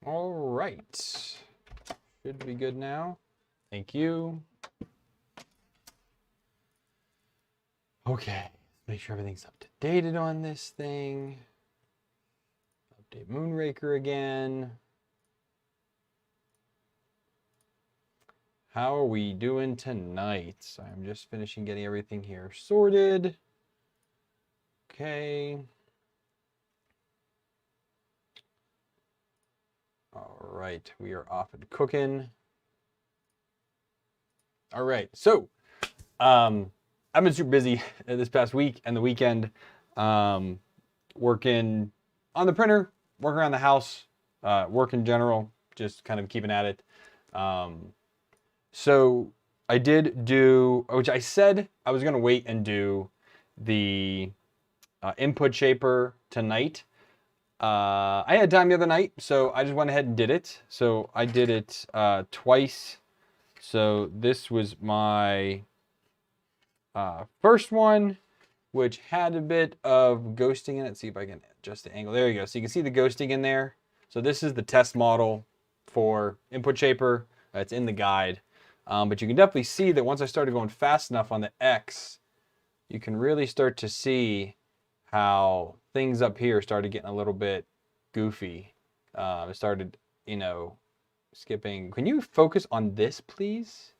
All right. Should be good now. Thank you. Okay. Make sure everything's up to date on this thing. Update Moonraker again. How are we doing tonight? So I'm just finishing getting everything here sorted. Okay. All right, we are off and cooking. All right, so I've been super busy this past week and the weekend, working on the printer, working around the house, work in general, just kind of keeping at it. So I did do, which I said I was gonna wait and do the input shaper tonight. I had time the other night, so I just went ahead and did it. So I did it twice. So this was my first one, which had a bit of ghosting in it. See if I can adjust the angle. There you go. So you can see the ghosting in there. So this is the test model for input shaper. It's in the guide. But you can definitely see that once I started going fast enough on the X, you can really start to see how things up here started getting a little bit goofy. It started, skipping. Can you focus on this, please?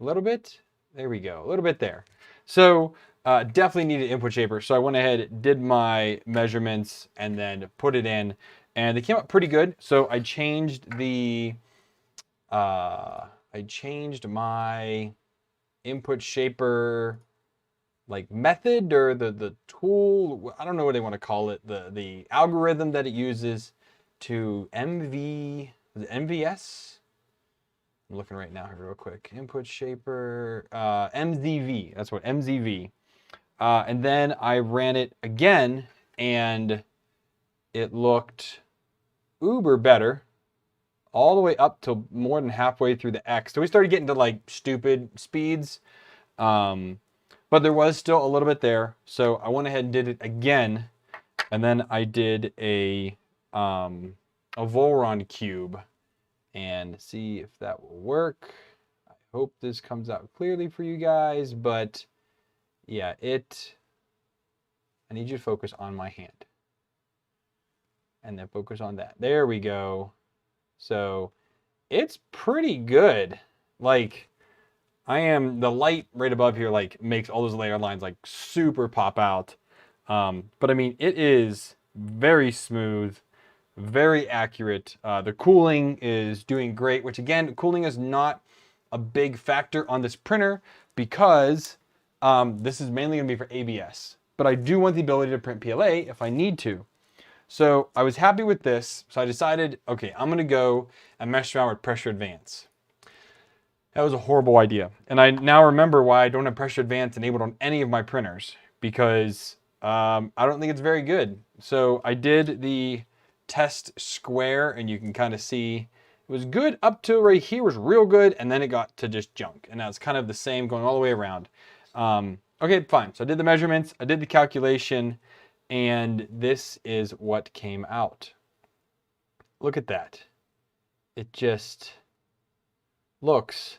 A little bit. There we go. A little bit there. So definitely needed input shaper. So I went ahead, did my measurements, and then put it in, and they came out pretty good. So I changed my input shaper like method, or the tool. I don't know what they want to call it. The algorithm that it uses to MVS. I'm looking right now here real quick. Input shaper, MZV. That's what, MZV. And then I ran it again, and it looked uber better all the way up to more than halfway through the X. So we started getting to like stupid speeds, but there was still a little bit there. So I went ahead and did it again, and then I did a Volron cube, and see if that will work. I hope this comes out clearly for you guys, but yeah, I need you to focus on my hand. And then focus on that. There we go. So it's pretty good. Like, the light right above here, like, makes all those layer lines like super pop out. But I mean, it is very smooth, very accurate. The cooling is doing great, which again, cooling is not a big factor on this printer because this is mainly gonna be for ABS. But I do want the ability to print PLA if I need to. So I was happy with this. So I decided, okay, I'm gonna go and mess around with Pressure Advance. That was a horrible idea. And I now remember why I don't have Pressure Advance enabled on any of my printers, because I don't think it's very good. So I did the test square, and you can kind of see it was good up to right here, was real good, and then it got to just junk. And now it's kind of the same going all the way around. Okay, fine. So I did the measurements, I did the calculation, and this is what came out. Look at that. It just looks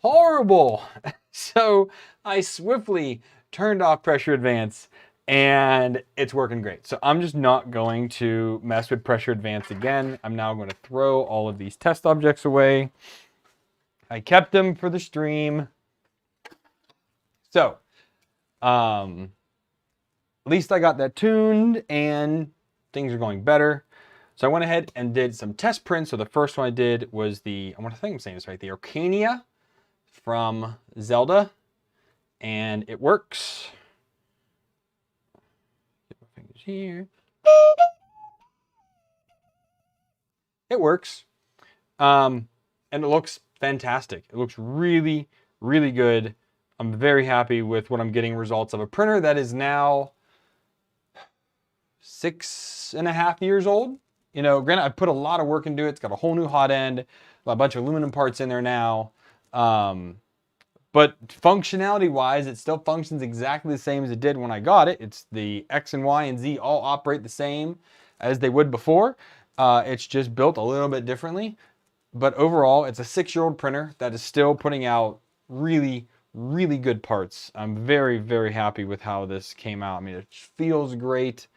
horrible. So I swiftly turned off Pressure Advance, and it's working great. So I'm just not going to mess with Pressure Advance again. I'm now going to throw all of these test objects away. I kept them for the stream. So, at least I got that tuned, and things are going better. So I went ahead and did some test prints. So the first one I did was I think I'm saying this right, the Orcania from Zelda, and it works. Get my fingers here. It works, and it looks fantastic. It looks really, really good. I'm very happy with what I'm getting results of a printer that is now 6.5 years old. Granted, I put a lot of work into it. It's got a whole new hot end, a bunch of aluminum parts in there now. But functionality-wise, it still functions exactly the same as it did when I got it. It's the X and Y and Z all operate the same as they would before. It's just built a little bit differently, but overall, it's a 6-year-old printer that is still putting out really, really good parts. I'm very, very happy with how this came out. I mean, it feels great.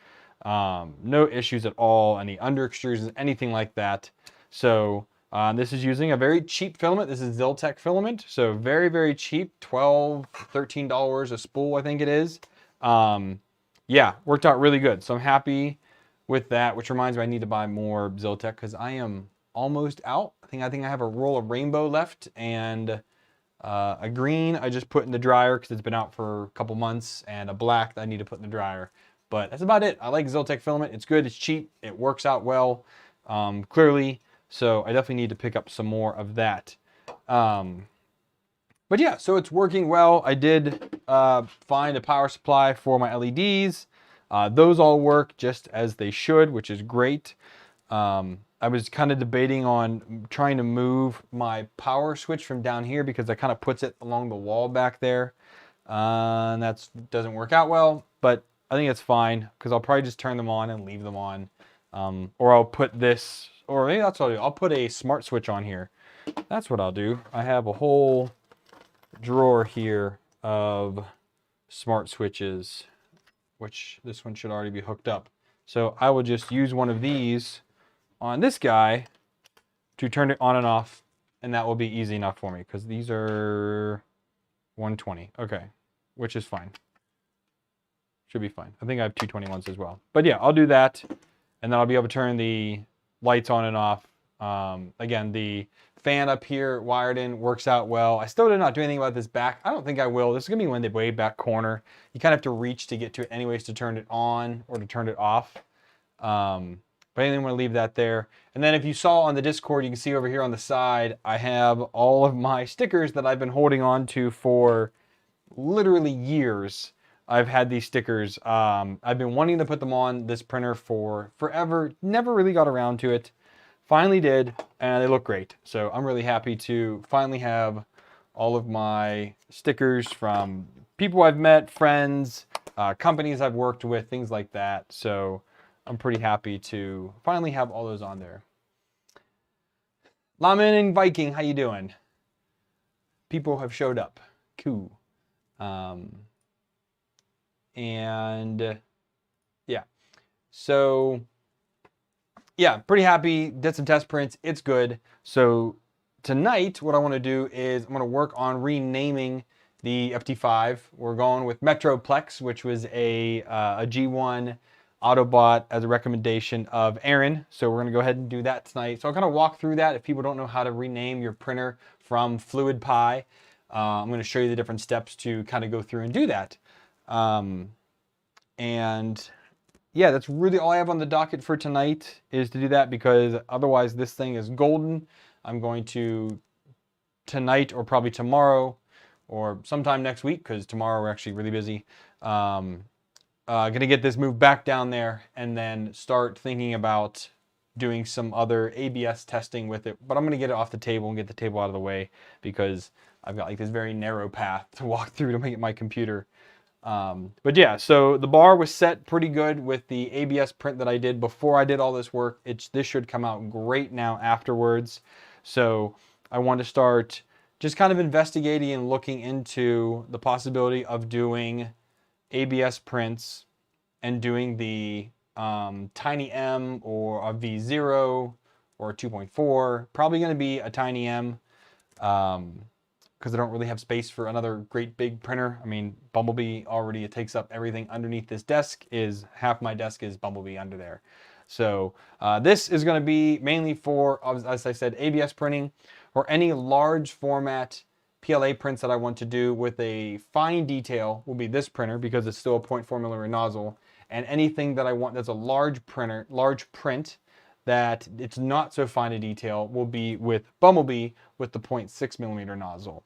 No issues at all, any under extrusions, anything like that. So this is using a very cheap filament. This is Ziltech filament, so very, very cheap, $12, $13 a spool, I think it is. Yeah, worked out really good. So I'm happy with that, which reminds me I need to buy more Ziltech because I am almost out. I think I have a roll of rainbow left and a green I just put in the dryer because it's been out for a couple months, and a black that I need to put in the dryer. But that's about it. I like Ziltech filament. It's good. It's cheap. It works out well, clearly. So I definitely need to pick up some more of that. But yeah, so it's working well. I did find a power supply for my LEDs. Those all work just as they should, which is great. I was kind of debating on trying to move my power switch from down here because that kind of puts it along the wall back there. And that doesn't work out well, but I think it's fine because I'll probably just turn them on and leave them on. Or I'll put this, or maybe that's what I'll do. I'll put a smart switch on here. That's what I'll do. I have a whole drawer here of smart switches, which this one should already be hooked up. So I will just use one of these on this guy to turn it on and off, and that will be easy enough for me because these are 120. Okay, which is fine. Should be fine. I think I have 221s as well. But yeah, I'll do that, and then I'll be able to turn the lights on and off. Again, the fan up here wired in works out well. I still did not do anything about this back. I don't think I will. This is gonna be one of the way back corner. You kind of have to reach to get to it anyways to turn it on or to turn it off. But I didn't want to leave that there. And then if you saw on the Discord, you can see over here on the side, I have all of my stickers that I've been holding on to for literally years. I've had these stickers. I've been wanting to put them on this printer for forever. Never really got around to it. Finally did, and they look great. So I'm really happy to finally have all of my stickers from people I've met, friends, companies I've worked with, things like that. So I'm pretty happy to finally have all those on there. Lamin and Viking, how you doing? People have showed up. Cool. And yeah, so yeah, pretty happy. Did some test prints. It's good. So tonight, what I want to do is I'm going to work on renaming the FT5. We're going with Metroplex, which was a G1 Autobot as a recommendation of Aaron. So we're going to go ahead and do that tonight. So I'll kind of walk through that if people don't know how to rename your printer from Fluid Pi. I'm going to show you the different steps to kind of go through and do that. And yeah, that's really all I have on the docket for tonight is to do that, because otherwise this thing is golden. I'm going to tonight or probably tomorrow or sometime next week, because tomorrow we're actually really busy. Gonna get this moved back down there and then start thinking about doing some other ABS testing with it. But I'm gonna get it off the table and get the table out of the way, because I've got like this very narrow path to walk through to make my computer. But yeah, so the bar was set pretty good with the ABS print that I did before I did all this work. This should come out great now afterwards. So I want to start just kind of investigating and looking into the possibility of doing ABS prints and doing the Tiny M or a V0 or a 2.4. Probably going to be a Tiny M. Because I don't really have space for another great big printer. I mean, Bumblebee already, it takes up everything underneath this desk. Half my desk is Bumblebee under there. So this is going to be mainly for, as I said, ABS printing or any large format PLA prints that I want to do with a fine detail will be this printer, because it's still a 0.4mm nozzle. And anything that I want that's a large print that it's not so fine a detail will be with Bumblebee with the 0.6mm nozzle.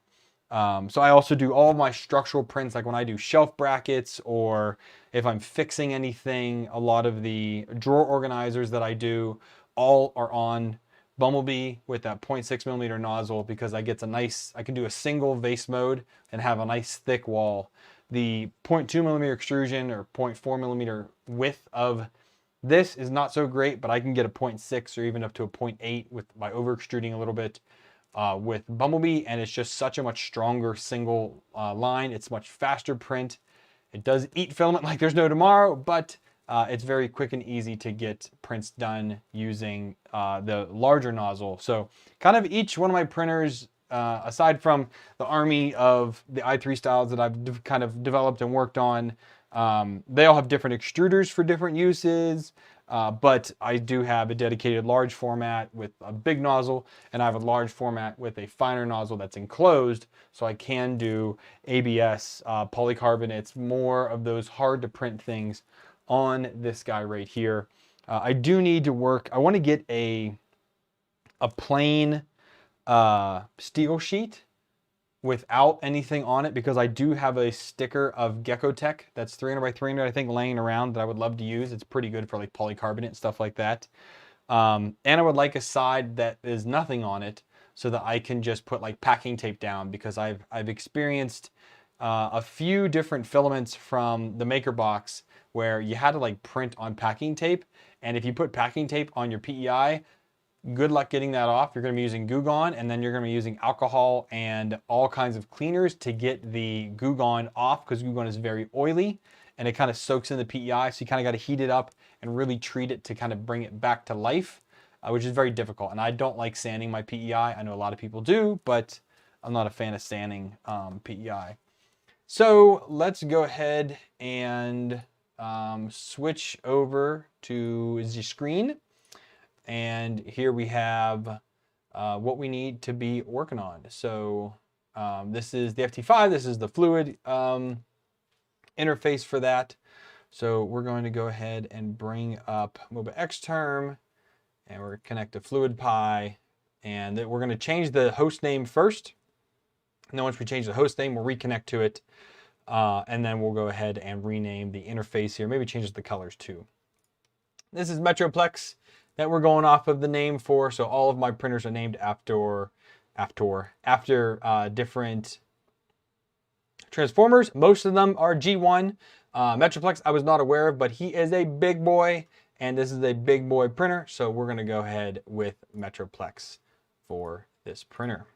So I also do all my structural prints, like when I do shelf brackets or if I'm fixing anything. A lot of the drawer organizers that I do all are on Bumblebee with that 0.6mm nozzle, because I can do a single vase mode and have a nice thick wall. The 0.2mm extrusion or 0.4mm width of This is not so great, but I can get a 0.6 or even up to a 0.8 by over extruding a little bit with Bumblebee, and it's just such a much stronger single line. It's much faster print. It does eat filament like there's no tomorrow, but it's very quick and easy to get prints done using the larger nozzle. So kind of each one of my printers, aside from the army of the i3 styles that I've kind of developed and worked on, they all have different extruders for different uses. But I do have a dedicated large format with a big nozzle, and I have a large format with a finer nozzle that's enclosed, so I can do ABS, polycarbonates, more of those hard to print things on this guy right here. I do need to work, I want to get a plain steel sheet without anything on it, because I do have a sticker of Gecko Tech that's 300 by 300, I think, laying around that I would love to use. It's pretty good for like polycarbonate and stuff like that. And I would like a side that is nothing on it so that I can just put like packing tape down, because I've experienced a few different filaments from the Maker Box where you had to like print on packing tape. And if you put packing tape on your PEI, good luck getting that off. You're going to be using Goo Gone, and then you're going to be using alcohol and all kinds of cleaners to get the Goo Gone off, because Goo Gone is very oily and it kind of soaks in the PEI. So you kind of got to heat it up and really treat it to kind of bring it back to life, which is very difficult. And I don't like sanding my PEI. I know a lot of people do, but I'm not a fan of sanding PEI. So let's go ahead and switch over to the screen. And here we have what we need to be working on. So this is the FT5. This is the fluid interface for that. So we're going to go ahead and bring up MOBA Xterm, and we're going to connect to FluidPy, and we're going to change the host name first. And then once we change the host name, we'll reconnect to it. And then we'll go ahead and rename the interface here. Maybe change the colors too. This is Metroplex that we're going off of the name for. So all of my printers are named after different transformers. Most of them are G1. Metroplex I was not aware of, but he is a big boy, and this is a big boy printer. So we're going to go ahead with Metroplex for this printer.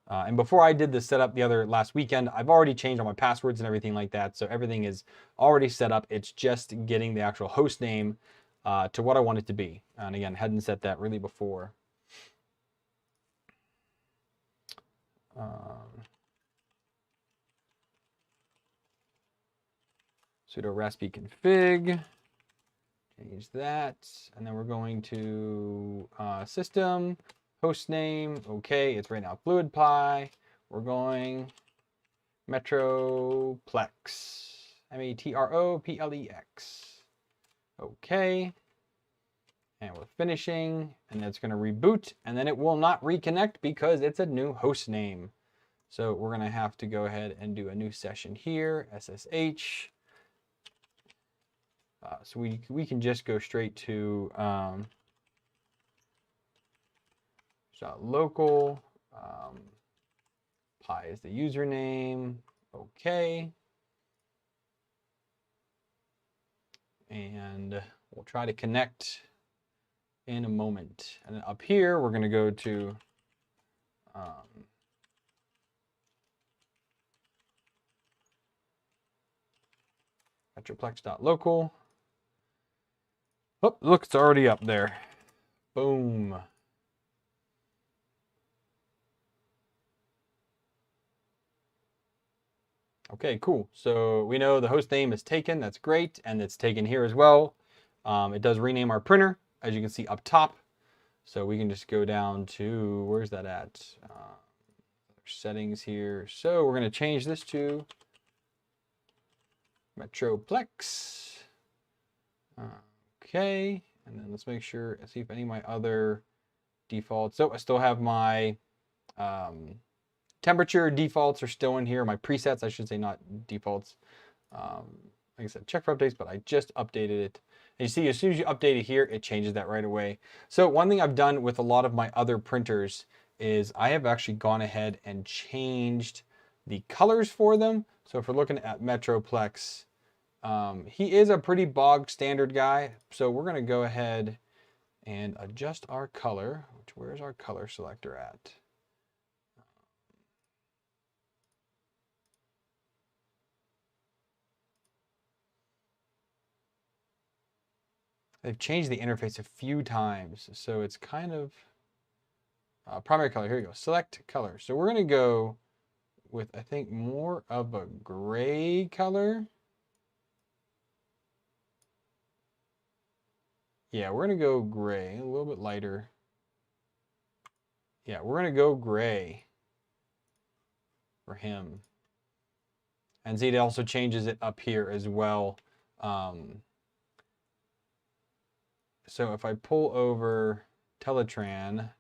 And before I did the setup last weekend, I've already changed all my passwords and everything like that. So everything is already set up. It's just getting the actual host name to what I want it to be. And again, hadn't set that really before. Sudo raspi config, change that. And then we're going to system, host name. Okay, it's right now FluidPy. We're going Metroplex, Metroplex. Okay, and we're finishing, and it's going to reboot, and then it will not reconnect because it's a new host name. So we're going to have to go ahead and do a new session here, SSH. So we can just go straight to local. Pi is the username. Okay. And we'll try to connect in a moment. And then up here, we're going to go to metroplex.local. Oh, look, it's already up there. Boom. Okay, cool. So we know the host name is taken. That's great. And it's taken here as well. It does rename our printer, as you can see up top. So we can just go down to, where's that at? Settings here. So we're going to change this to Metroplex. Okay. And then let's make sure, see if any of my other defaults. So I still have my temperature defaults are still in here. My presets, I should say, not defaults. Like I said, check for updates, but I just updated it. And you see, as soon as you update it here, it changes that right away. So one thing I've done with a lot of my other printers is I have actually gone ahead and changed the colors for them. So if we're looking at Metroplex, He is a pretty bog standard guy, so we're going to go ahead and adjust our color. Where's our color selector at? They've changed the interface a few times, so it's kind of primary color. Here we go. Select color. So we're going to go with, I think, more of a gray color. Yeah, we're going to go gray, a little bit lighter. Yeah, we're going to go gray for him. And see, it also changes it up here as well. So if I pull over Teletron,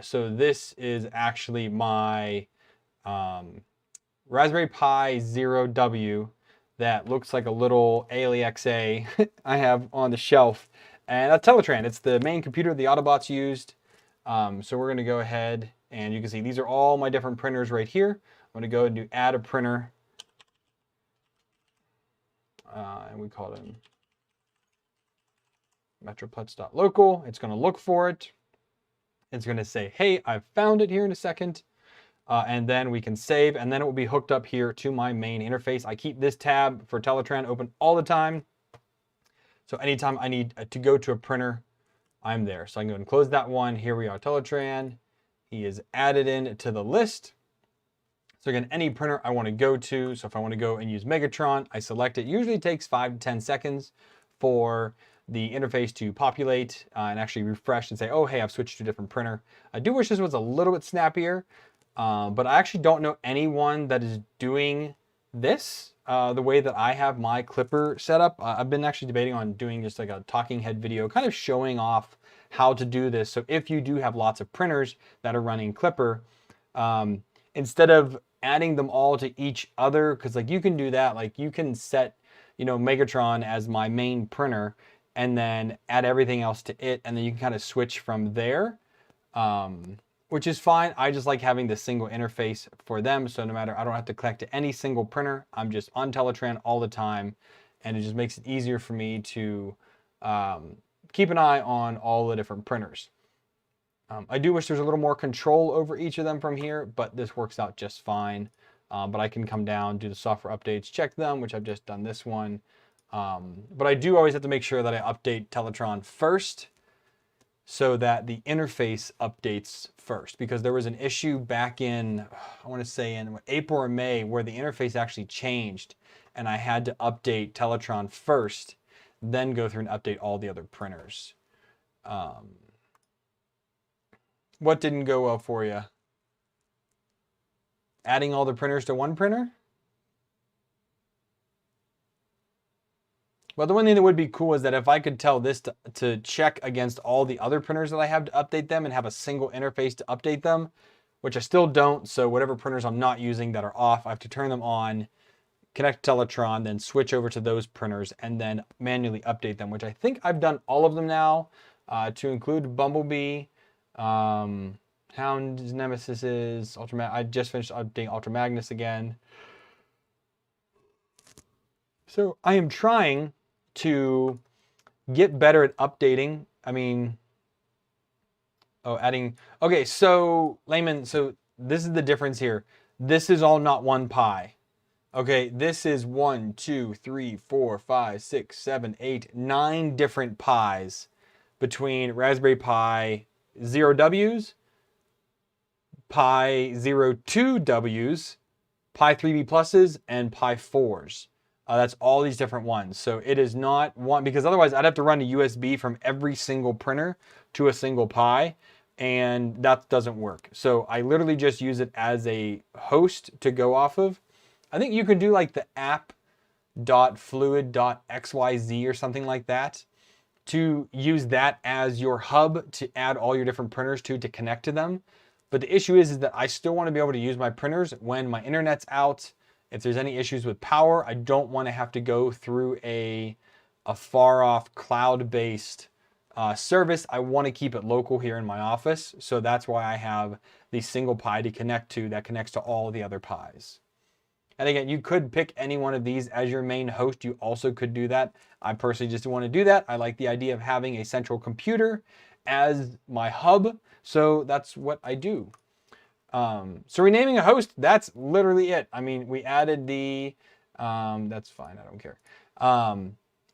so this is actually my Raspberry Pi 0W that looks like a little AliXA I have on the shelf. And that's Teletran. It's the main computer the Autobots used. So we're going to go ahead and you can see these are all my different printers right here. I'm going to go and do add a printer. And we call it metroplex.local. It's going to look for it. It's going to say, hey, I've found it here in a second. And then we can save, and then it will be hooked up here to my main interface. I keep this tab for Teletran open all the time. So anytime I need to go to a printer, I'm there. So I can go and close that one. Here we are, Teletran. He is added in to the list. So again, any printer I want to go to. So if I want to go and use Megatron, I select it. Usually it takes 5 to 10 seconds for the interface to populate and actually refresh and say, oh, hey, I've switched to a different printer. I do wish this was a little bit snappier, but I actually don't know anyone that is doing this the way that I have my Clipper set up. I've been actually debating on doing just like a talking head video, kind of showing off how to do this. So if you do have lots of printers that are running Clipper, instead of adding them all to each other, because like you can do that, like you can set, you know, Megatron as my main printer and then add everything else to it, and then you can kind of switch from there, which is fine. I just like having the single interface for them, so no matter, I don't have to connect to any single printer. I'm just on Teletran all the time, and it just makes it easier for me to keep an eye on all the different printers. I do wish there's a little more control over each of them from here, but this works out just fine. But I can come down, do the software updates, check them, which I've just done this one. But I do always have to make sure that I update Teletron first so that the interface updates first, because there was an issue back in, I want to say in April or May, where the interface actually changed and I had to update Teletron first, then go through and update all the other printers. What didn't go well for you? Adding all the printers to one printer? Well, the one thing that would be cool is that if I could tell this to check against all the other printers that I have to update them and have a single interface to update them, which I still don't. So whatever printers I'm not using that are off, I have to turn them on, connect to Teletron, then switch over to those printers and then manually update them, which I think I've done all of them now, to include Bumblebee, Hound, Nemesis, I just finished updating Ultra Magnus again. So I am trying to get better at updating. I mean, okay, so Layman, so this is the difference here. This is all not one Pi. Okay, this is 1, 2, 3, 4, 5, 6, 7, 8, 9 different Pis between Raspberry Pi 0Ws, Pi 02Ws, Pi 3B pluses, and Pi 4s. That's all these different ones. So it is not one, because otherwise I'd have to run a USB from every single printer to a single Pi, and that doesn't work. So I literally just use it as a host to go off of. I think you could do like the app.fluid.xyz or something like that to use that as your hub to add all your different printers to connect to them. But the issue is that I still want to be able to use my printers when my internet's out. If there's any issues with power, I don't want to have to go through a far off cloud-based service. I want to keep it local here in my office. So that's why I have the single Pi to connect to that connects to all the other Pis. And again, you could pick any one of these as your main host. You also could do that. I personally just want to do that. I like the idea of having a central computer as my hub. So that's what I do. So renaming a host, that's literally it. I mean, we added the, that's fine, I don't care.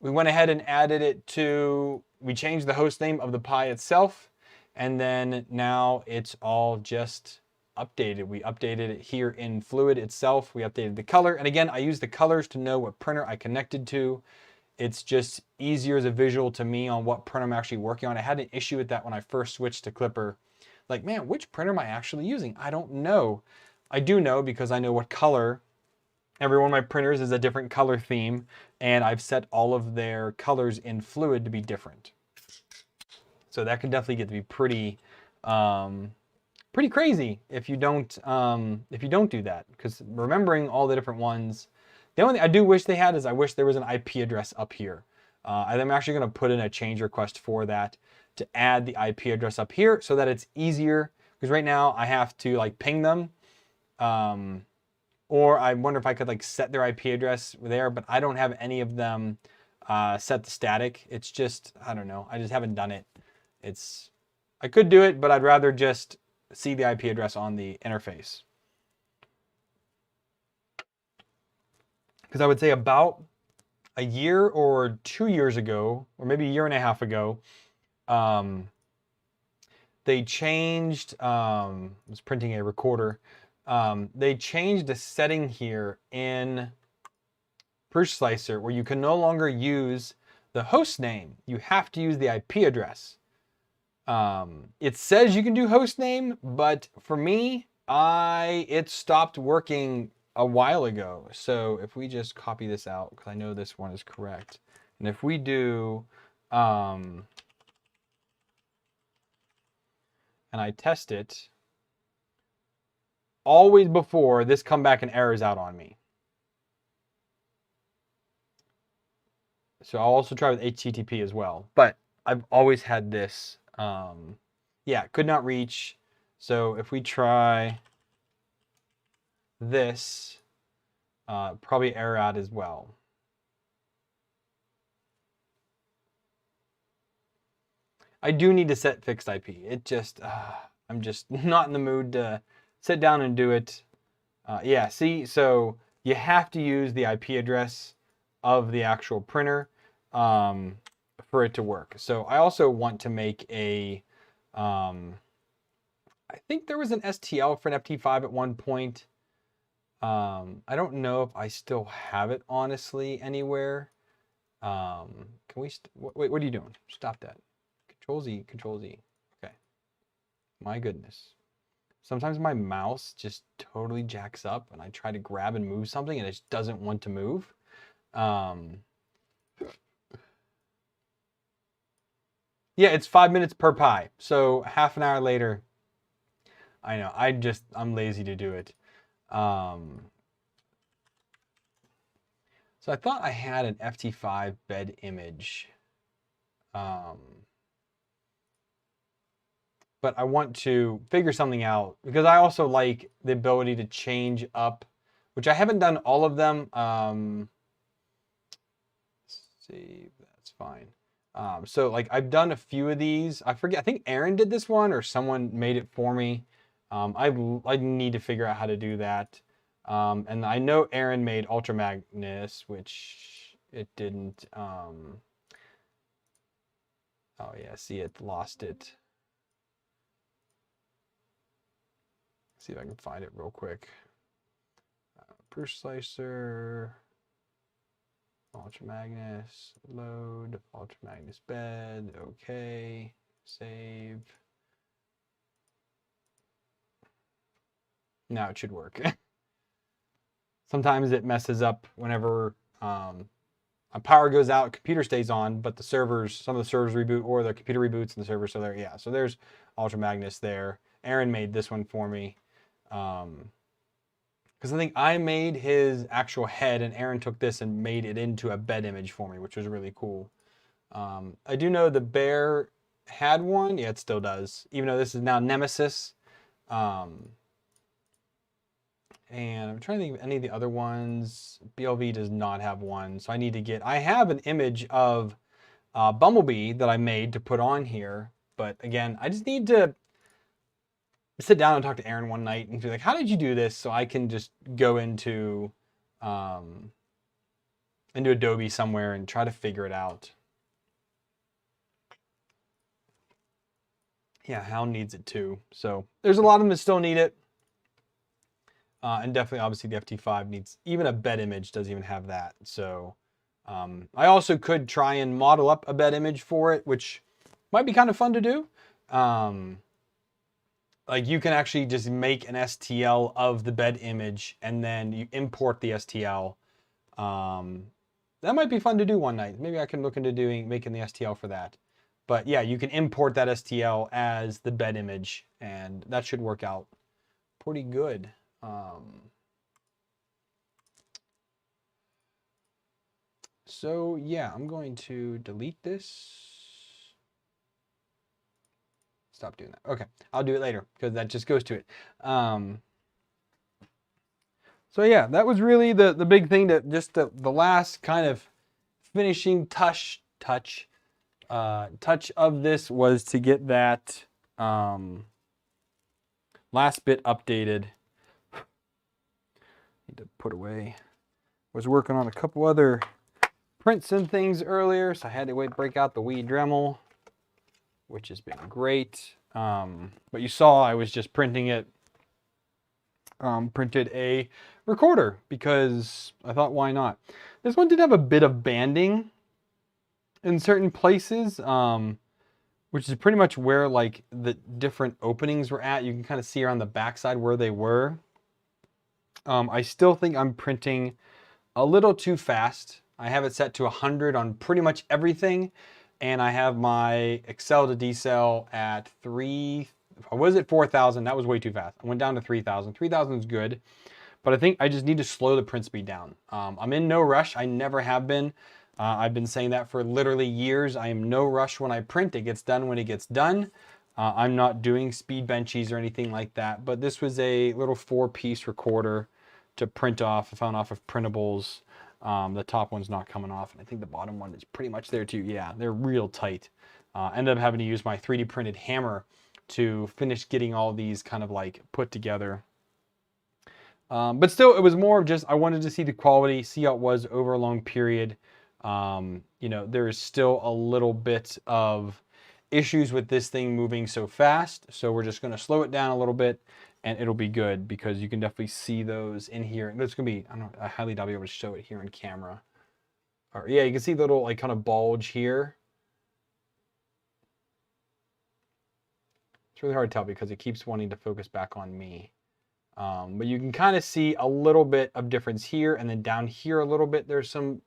We went ahead and added it to, we changed the host name of the Pi itself, and then now it's all just updated. We updated it here in Fluid itself. We updated the color, and again, I use the colors to know what printer I connected to. It's just easier as a visual to me on what printer I'm actually working on. I had an issue with that when I first switched to Clipper. Like, man, which printer am I actually using? I don't know. I do know because I know what color. Every one of my printers is a different color theme, and I've set all of their colors in Fluid to be different. So that can definitely get to be pretty crazy if you don't do that. Because remembering all the different ones, the only thing I do wish they had is I wish there was an IP address up here. I'm actually going to put in a change request for that, to add the IP address up here so that it's easier, because right now I have to like ping them, or I wonder if I could like set their IP address there, but I don't have any of them set to static. It's just, I don't know, I just haven't done it. I could do it, but I'd rather just see the IP address on the interface. Because I would say about a year or 2 years ago, or maybe a year and a half ago, they changed, I was printing a recorder. They changed a setting here in Prusa Slicer where you can no longer use the host name. You have to use the IP address. It says you can do host name, but for me, it stopped working a while ago. So if we just copy this out, because I know this one is correct. And if we do, and I test it, always before this come back and errors out on me. So I'll also try with HTTP as well, but I've always had this, yeah, could not reach. So if we try this, probably error out as well. I do need to set fixed IP. It just, I'm just not in the mood to sit down and do it. Yeah, see, so you have to use the IP address of the actual printer for it to work. So I also want to make a, I think there was an STL for an FT5 at one point. I don't know if I still have it honestly anywhere. Can we, wait, what are you doing? Stop that. Control Z, Control Z. Okay. My goodness. Sometimes my mouse just totally jacks up and I try to grab and move something and it just doesn't want to move. Yeah, it's 5 minutes per Pi. So half an hour later, I know, I'm lazy to do it. So I thought I had an FT5 bed image. But I want to figure something out because I also like the ability to change up, which I haven't done all of them. Let's see, that's fine. So like I've done a few of these. I forget, I think Aaron did this one or someone made it for me. I need to figure out how to do that. And I know Aaron made Ultra Magnus, which it didn't. Oh yeah, see, it lost it. See if I can find it real quick. Prusa Slicer, Ultra Magnus, load, Ultra Magnus bed, okay, save. Now it should work. Sometimes it messes up whenever power goes out, computer stays on, but some of the servers reboot or the computer reboots and the server still there. Yeah, so there's Ultra Magnus there. Aaron made this one for me. Because I think I made his actual head and Aaron took this and made it into a bed image for me, which was really cool. I do know the bear had one. Yeah, it still does. Even though this is now Nemesis. And I'm trying to think of any of the other ones. BLV does not have one, so I need to get, I have an image of Bumblebee that I made to put on here, but again, I just need to sit down and talk to Aaron one night and be like, how did you do this? So I can just go into Adobe somewhere and try to figure it out. Yeah, Hal needs it too. So there's a lot of them that still need it. And definitely, obviously, the FT5 needs, even a bed image doesn't even have that. So I also could try and model up a bed image for it, which might be kind of fun to do. Like you can actually just make an STL of the bed image and then you import the STL. That might be fun to do one night. Maybe I can look into making the STL for that. But yeah, you can import that STL as the bed image, and that should work out pretty good. So yeah, I'm going to delete this. Stop doing that. Okay, I'll do it later because that just goes to it. So yeah, that was really the big thing, that just the last kind of finishing touch of this was to get that last bit updated. Need to put away. Was working on a couple other prints and things earlier, so I had to break out the Wii Dremel, which has been great. But you saw I was just printing it. Printed a recorder because I thought, why not? This one did have a bit of banding in certain places, which is pretty much where like the different openings were at. You can kind of see around the backside where they were. I still think I'm printing a little too fast. I have it set to 100 on pretty much everything, and I have my Excel to decel at 3. I was at 4,000. That was way too fast. I went down to 3,000. 3,000 is good, but I think I just need to slow the print speed down. I'm in no rush. I never have been. I've been saying that for literally years. I am no rush when I print. It gets done when it gets done. I'm not doing speed benchies or anything like that, but this was a little 4-piece recorder to print off. I found off of printables. The top one's not coming off, and I think the bottom one is pretty much there too. Yeah, they're real tight. Ended up having to use my 3D printed hammer to finish getting all these kind of like put together. But still, it was more of just, I wanted to see the quality, see how it was over a long period. You know, there is still a little bit of issues with this thing moving so fast. So we're just going to slow it down a little bit and it'll be good, because you can definitely see those in here. And it's going to be, I highly doubt I'll be able to show it here on camera. Or yeah, you can see the little like kind of bulge here. It's really hard to tell because it keeps wanting to focus back on me. But you can kind of see a little bit of difference here, and then down here a little bit there's some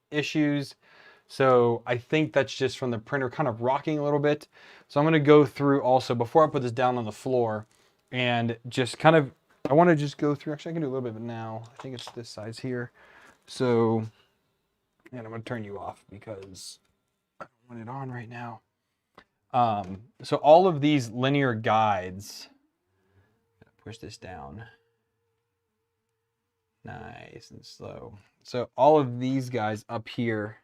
issues. So I think that's just from the printer kind of rocking a little bit. So I'm going to go through also, before I put this down on the floor, and just kind of, I want to just go through, actually I can do a little bit of it now. I think it's this size here. So, and I'm going to turn you off because I don't want it on right now. So all of these linear guides, push this down nice and slow. So all of these guys up here,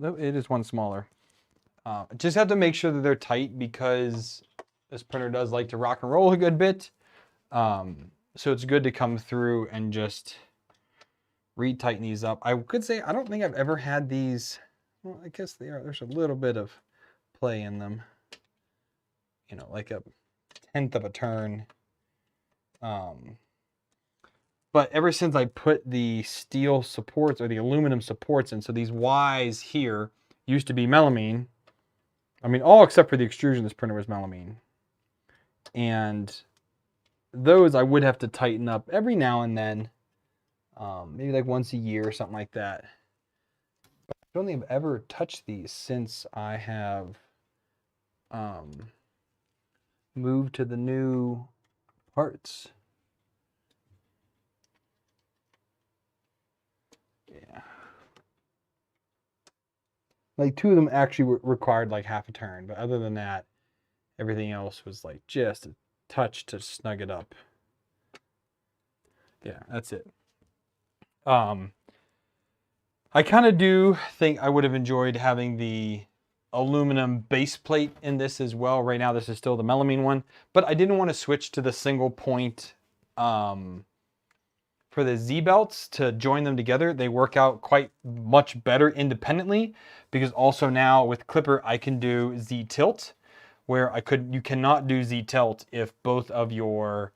it is one smaller. Just have to make sure that they're tight, because this printer does like to rock and roll a good bit. So it's good to come through and just retighten these up. I could say I don't think I've ever had these. Well, I guess they are. There's a little bit of play in them. You know, like a 1/10 of a turn. But ever since I put the steel supports or the aluminum supports in, so these Ys here used to be melamine. I mean, all except for the extrusion, this printer was melamine. And those I would have to tighten up every now and then, maybe like once a year or something like that. But I don't think I've ever touched these since I have moved to the new parts. Yeah. Like 2 of them actually required like half a turn, but other than that, everything else was like just a touch to snug it up. Yeah, that's it. I kind of do think I would have enjoyed having the aluminum base plate in this as well. Right now, this is still the melamine one, but I didn't want to switch to the single point for the Z belts to join them together. They work out quite much better independently, because also now with Clipper, I can do Z tilt, where you cannot do Z tilt if both of your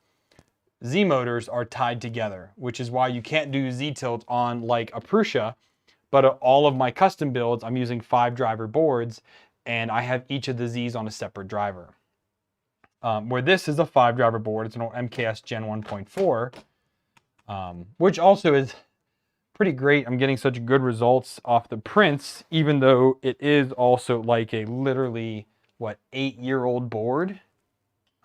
Z motors are tied together, which is why you can't do Z tilt on like a Prusa. But all of my custom builds, I'm using 5-driver boards, and I have each of the Z's on a separate driver. Where this is a 5-driver board, it's an MKS Gen 1.4, which also is pretty great. I'm getting such good results off the prints, even though it is also like a literally, 8-year-old board.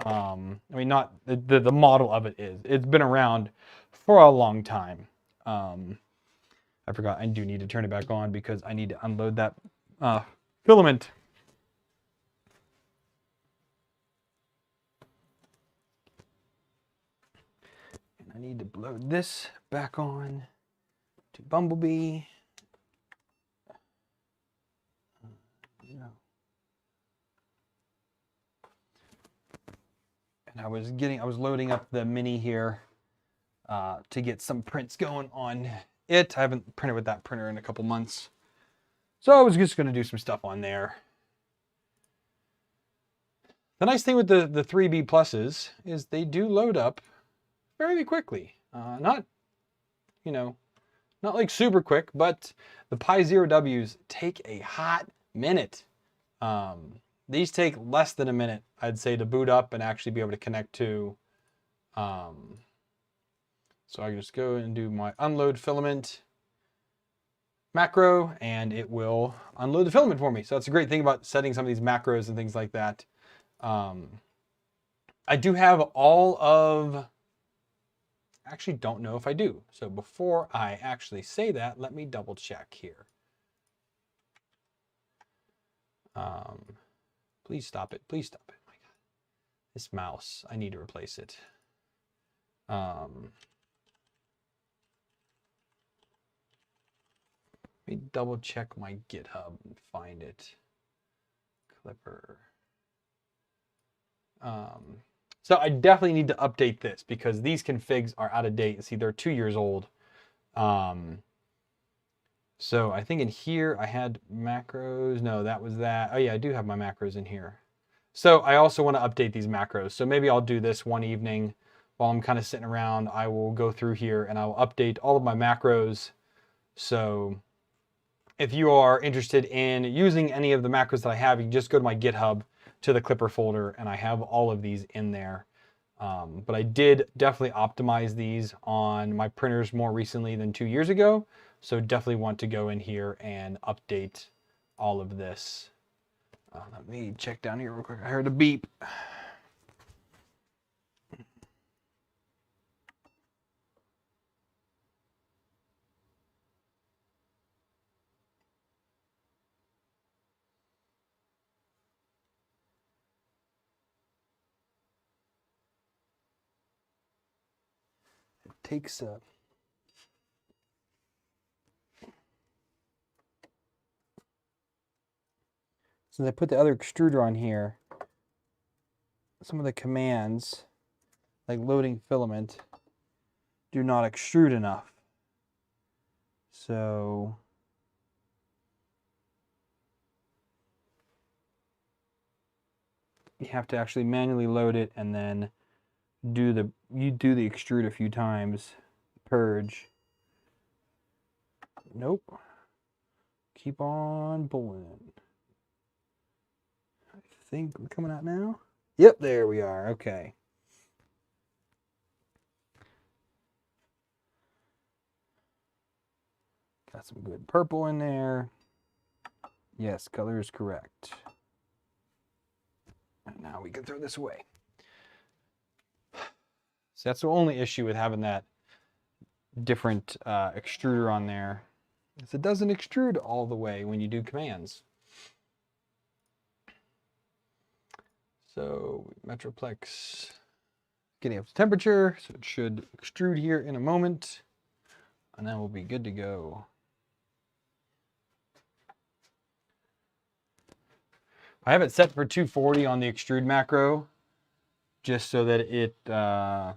I mean, not the model of it is. It's been around for a long time. I forgot I do need to turn it back on because I need to unload that filament. And I need to load this back on to Bumblebee. And I was loading up the Mini here to get some prints going on it. I haven't printed with that printer in a couple months, so I was just going to do some stuff on there. The nice thing with the 3B pluses is they do load up fairly quickly. Not like super quick, but the Pi Zero Ws take a hot minute. These take less than a minute, I'd say, to boot up and actually be able to connect to. So I can just go and do my unload filament macro, and it will unload the filament for me. So that's a great thing about setting some of these macros and things like that. I do have all of... Actually don't know if I do. So before I actually say that, let me double check here. Please stop it. Please stop it. My God. This mouse, I need to replace it. Let me double check my GitHub and find it. Clipper. So I definitely need to update this because these configs are out of date. See, they're 2 years old. So I think in here I had macros. No, that was that. Oh yeah, I do have my macros in here. So I also want to update these macros. So maybe I'll do this one evening while I'm kind of sitting around. I will go through here and I will update all of my macros. So if you are interested in using any of the macros that I have, you can just go to my GitHub to the Clipper folder, and I have all of these in there. But I did definitely optimize these on my printers more recently than 2 years ago. So definitely want to go in here and update all of this. Let me check down here real quick. I heard a beep. It takes a... Since I put the other extruder on here, some of the commands, like loading filament, do not extrude enough. So you have to actually manually load it and then do the extrude a few times, purge. Nope. Keep on pulling. I think we're coming out now. Yep, there we are. Okay. Got some good purple in there. Yes, color is correct. And now we can throw this away. So that's the only issue with having that different extruder on there, is it doesn't extrude all the way when you do commands. So Metroplex getting up to temperature, so it should extrude here in a moment, and then we'll be good to go. I have it set for 240 on the extrude macro, just so that it, no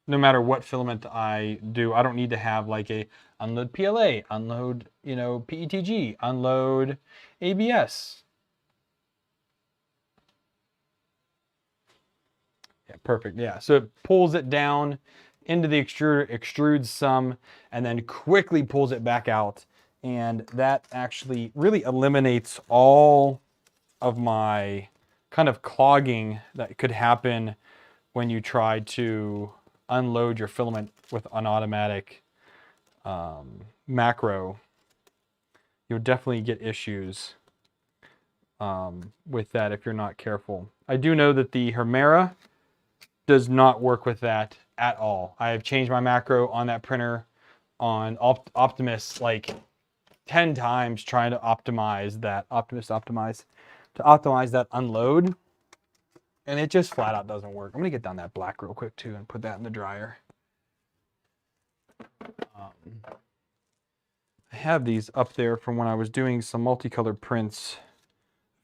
matter what filament I do, I don't need to have like a unload PLA, unload, PETG, unload ABS. Yeah, perfect. Yeah, so it pulls it down into the extruder, extrudes some, and then quickly pulls it back out. And that actually really eliminates all of my kind of clogging that could happen when you try to unload your filament with an automatic macro. You'll definitely get issues with that if you're not careful. I do know that the Hermera does not work with that at all. I have changed my macro on that printer on Optimus like 10 times trying to optimize that optimize that unload, and it just flat out doesn't work. I'm gonna get down that black real quick too and put that in the dryer. I have these up there from when I was doing some multicolored prints a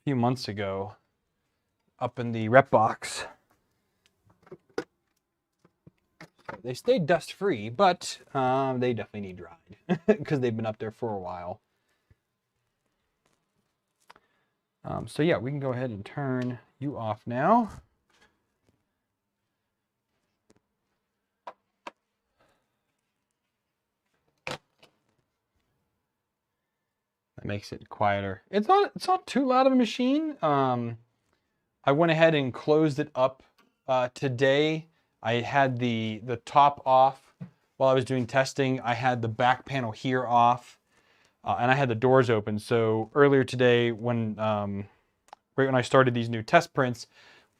few months ago up in the rep box. They stayed dust free, but they definitely need dried because they've been up there for a while. So yeah, we can go ahead and turn you off now. That makes it quieter. It's not too loud of a machine. I went ahead and closed it up today. I had the top off while I was doing testing. I had the back panel here off, and I had the doors open. So earlier today, when right when I started these new test prints,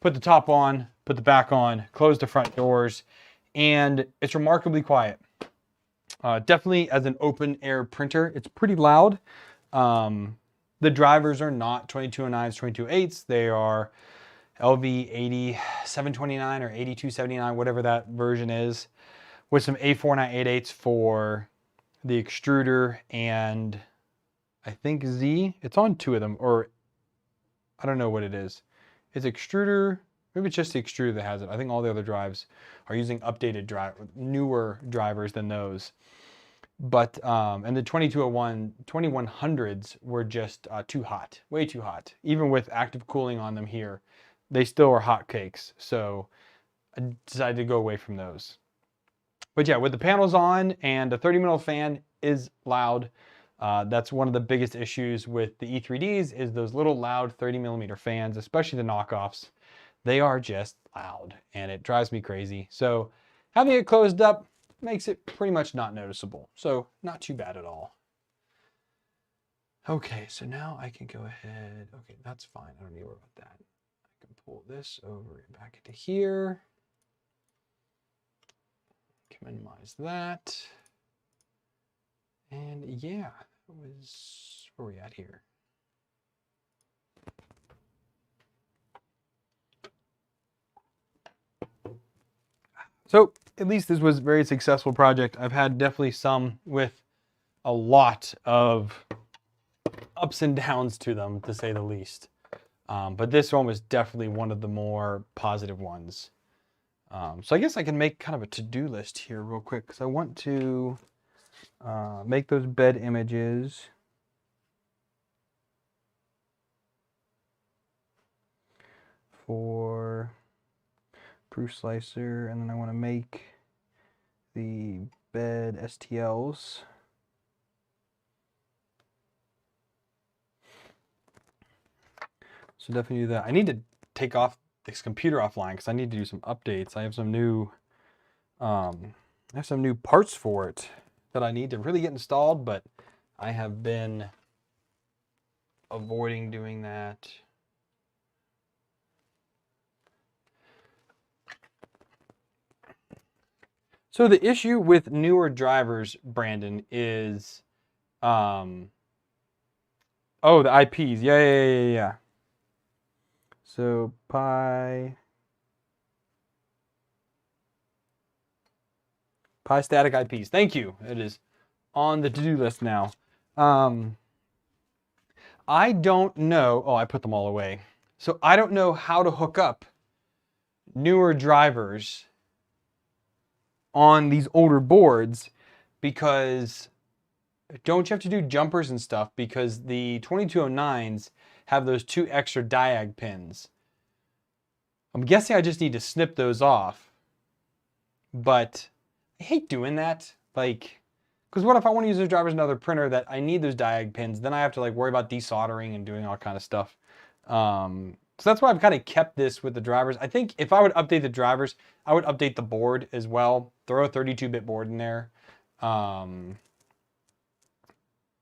put the top on, put the back on, closed the front doors, and it's remarkably quiet. Definitely as an open air printer, it's pretty loud. The drivers are not 2209s, 22.8s. They are LV8729 or 8279, whatever that version is, with some A4988s for the extruder and I think Z. It's on two of them, or I don't know what it is. It's extruder, maybe it's just the extruder that has it. I think all the other drives are using updated newer drivers than those. But, and the 2201, 2100s were just too hot, way too hot. Even with active cooling on them here, they still are hot cakes. So I decided to go away from those. But yeah, with the panels on and the 30mm fan is loud. That's one of the biggest issues with the E3Ds is those little loud 30mm fans, especially the knockoffs. They are just loud and it drives me crazy. So having it closed up makes it pretty much not noticeable. So not too bad at all. Okay, so now I can go ahead. Okay, that's fine. I don't need to worry about that. I can pull this over back into here. Can minimize that. And yeah, it was, where are we at here? So at least this was a very successful project. I've had definitely some with a lot of ups and downs to them, to say the least. But this one was definitely one of the more positive ones. So I guess I can make kind of a to-do list here real quick because I want to make those bed images. For proof slicer, and then I want to make the bed STLs. So definitely do that. I need to take off this computer offline because I need to do some updates. I have some new parts for it that I need to really get installed, but I have been avoiding doing that. So the issue with newer drivers, Brandon, is, oh, the IPs. Yeah. So pi Pi static IPs. Thank you. It is on the to-do list now. I don't know. Oh, I put them all away. So I don't know how to hook up newer drivers on these older boards, because don't you have to do jumpers and stuff, because the 2209s have those 2 extra diag pins. I'm guessing I just need to snip those off, but I hate doing that. Like, because what if I want to use those drivers in another printer that I need those diag pins? Then I have to like worry about desoldering and doing all kind of stuff. So that's why I've kind of kept this with the drivers. I think if I would update the drivers, I would update the board as well. Throw a 32-bit board in there. And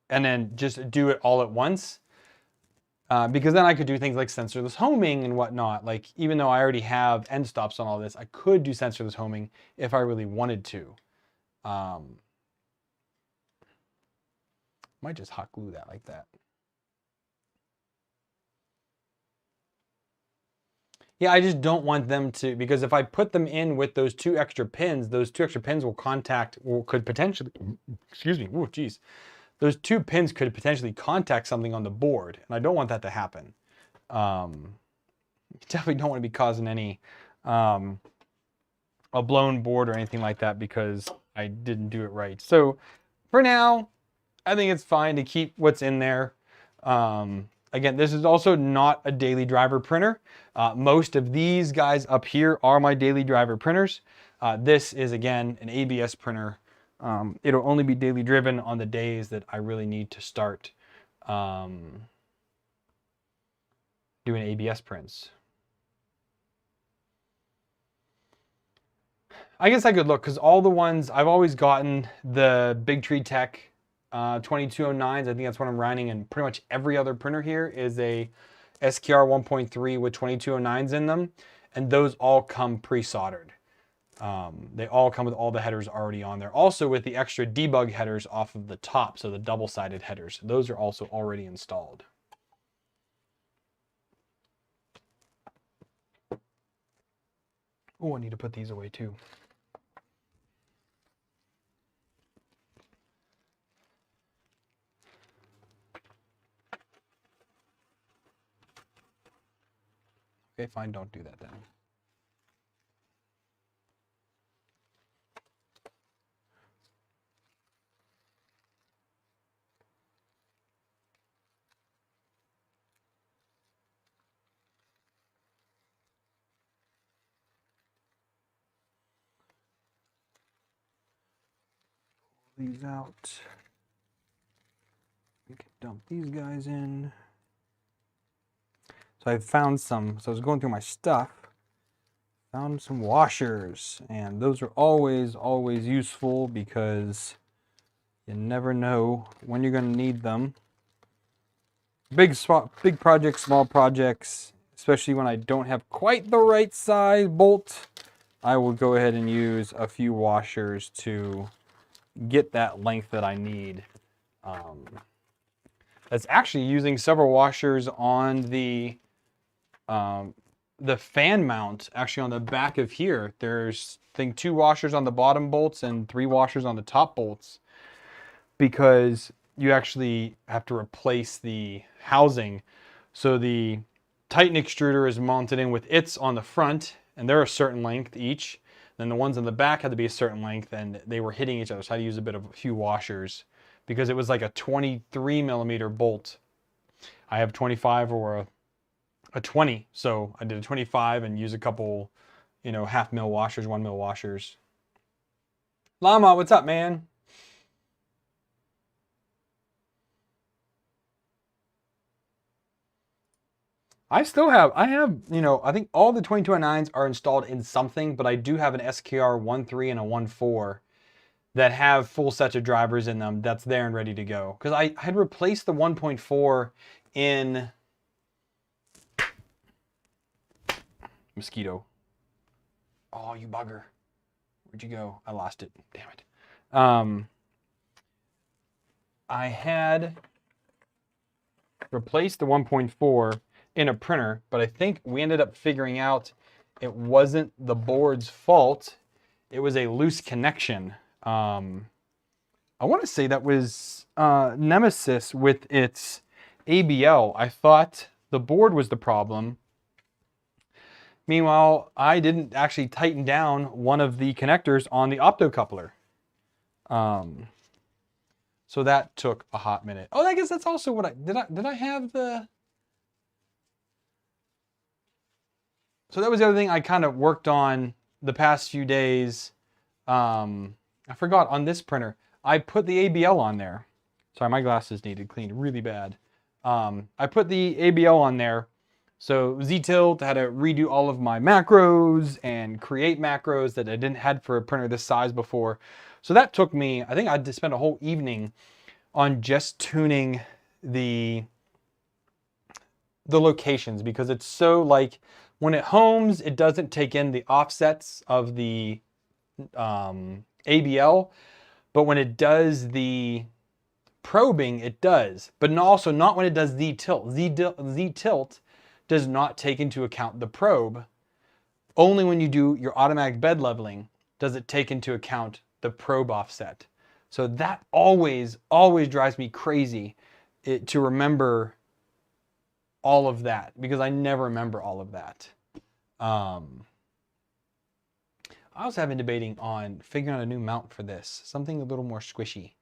then just do it all at once. Because then I could do things like sensorless homing and whatnot. Like, even though I already have end stops on all this, I could do sensorless homing if I really wanted to. Might just hot glue that like that. Yeah, I just don't want them to, because if I put them in with those 2 extra pins, those 2 extra pins could potentially, excuse me, oh geez. Those 2 pins could potentially contact something on the board, and I don't want that to happen. Definitely don't want to be causing any, a blown board or anything like that because I didn't do it right. So for now, I think it's fine to keep what's in there. Again, this is also not a daily driver printer. Most of these guys up here are my daily driver printers. This is, again, an ABS printer. It'll only be daily driven on the days that I really need to start doing ABS prints. I guess I could look, because all the ones I've always gotten, the Big Tree Tech 2209s, I think that's what I'm running, and pretty much every other printer here is a SKR 1.3 with 2209s in them, and those all come pre-soldered. They all come with all the headers already on there. Also with the extra debug headers off of the top, so the double-sided headers. Those are also already installed. Oh, I need to put these away too. Okay, fine, don't do that then. These out. We can dump these guys in. So I found some, so I was going through my stuff, found some washers, and those are always useful because you never know when you're going to need them. Big projects, small projects, especially when I don't have quite the right size bolt, I will go ahead and use a few washers to get that length that I need. That's actually using several washers on the fan mount, actually on the back of here. There's, I think, 2 washers on the bottom bolts and 3 washers on the top bolts, because you actually have to replace the housing. So the Titan extruder is mounted in with its on the front, and they're a certain length each. Then the ones on the back had to be a certain length, and they were hitting each other. So I had to use a few washers, because it was like a 23 millimeter bolt. I have 25 or a 20, so I did a 25 and use a couple, you know, 1/2 mil washers, 1 mil washers. Llama, what's up, man? I have, you know, I think all the 2209s are installed in something, but I do have an SKR 1.3 and a 1.4 that have full sets of drivers in them that's there and ready to go. Because I had replaced the 1.4 in mosquito. Oh, you bugger. Where'd you go? I lost it. Damn it. I had replaced the 1.4 in a printer, but I think we ended up figuring out it wasn't the board's fault. It was a loose connection. I want to say that was Nemesis with its ABL. I thought the board was the problem. Meanwhile, I didn't actually tighten down one of the connectors on the optocoupler. So that took a hot minute. Oh, I guess that's also what did I have the... So that was the other thing I kind of worked on the past few days. I forgot on this printer, I put the ABL on there. Sorry, my glasses needed cleaned really bad. I put the ABL on there. So Z-Tilt had to redo all of my macros and create macros that I didn't had for a printer this size before. So that took me, I think I had to spend a whole evening on just tuning the locations, because it's so like when it homes, it doesn't take in the offsets of the ABL, but when it does the probing, it does, but also not when it does Z-Tilt. Z-Tilt does not take into account the probe. Only when you do your automatic bed leveling does it take into account the probe offset. So that always drives me crazy to remember all of that, because I never remember all of that. I was having debating on figuring out a new mount for this, something a little more squishy.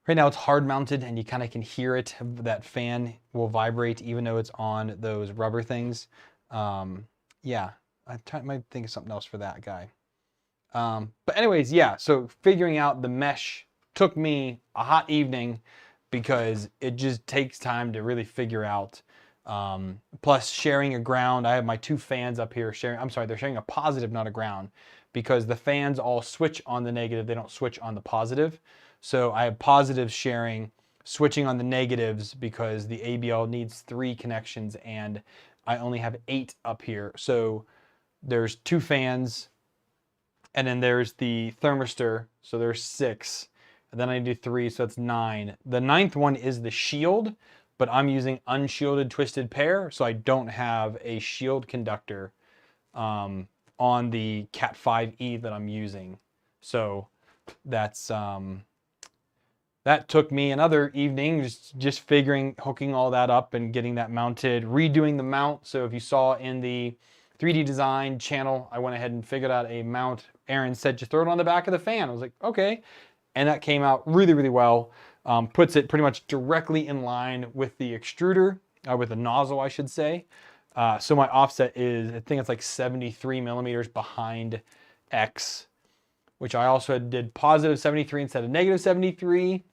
Right now it's hard mounted and you kind of can hear it. That fan will vibrate even though it's on those rubber things. Yeah, might think of something else for that guy. But anyways, yeah, so figuring out the mesh took me a hot evening, because it just takes time to really figure out. Plus sharing a ground, I have my two fans up here sharing, I'm sorry, they're sharing a positive, not a ground, because the fans all switch on the negative, they don't switch on the positive. So I have positives sharing, switching on the negatives, because the ABL needs 3 connections and I only have 8 up here. So there's 2 fans, and then there's the thermistor, so there's 6. And then I do 3, so that's 9. The 9th one is the shield, but I'm using unshielded twisted pair, so I don't have a shield conductor on the Cat 5e that I'm using. So that's that took me another evening just figuring, hooking all that up and getting that mounted, redoing the mount. So if you saw in the 3D design channel, I went ahead and figured out a mount. Aaron said, just throw it on the back of the fan. I was like, okay. And that came out really, really well. Puts it pretty much directly in line with the extruder, with the nozzle, I should say. So my offset is, I think it's like 73 millimeters behind X, which I also did positive 73 instead of negative 73.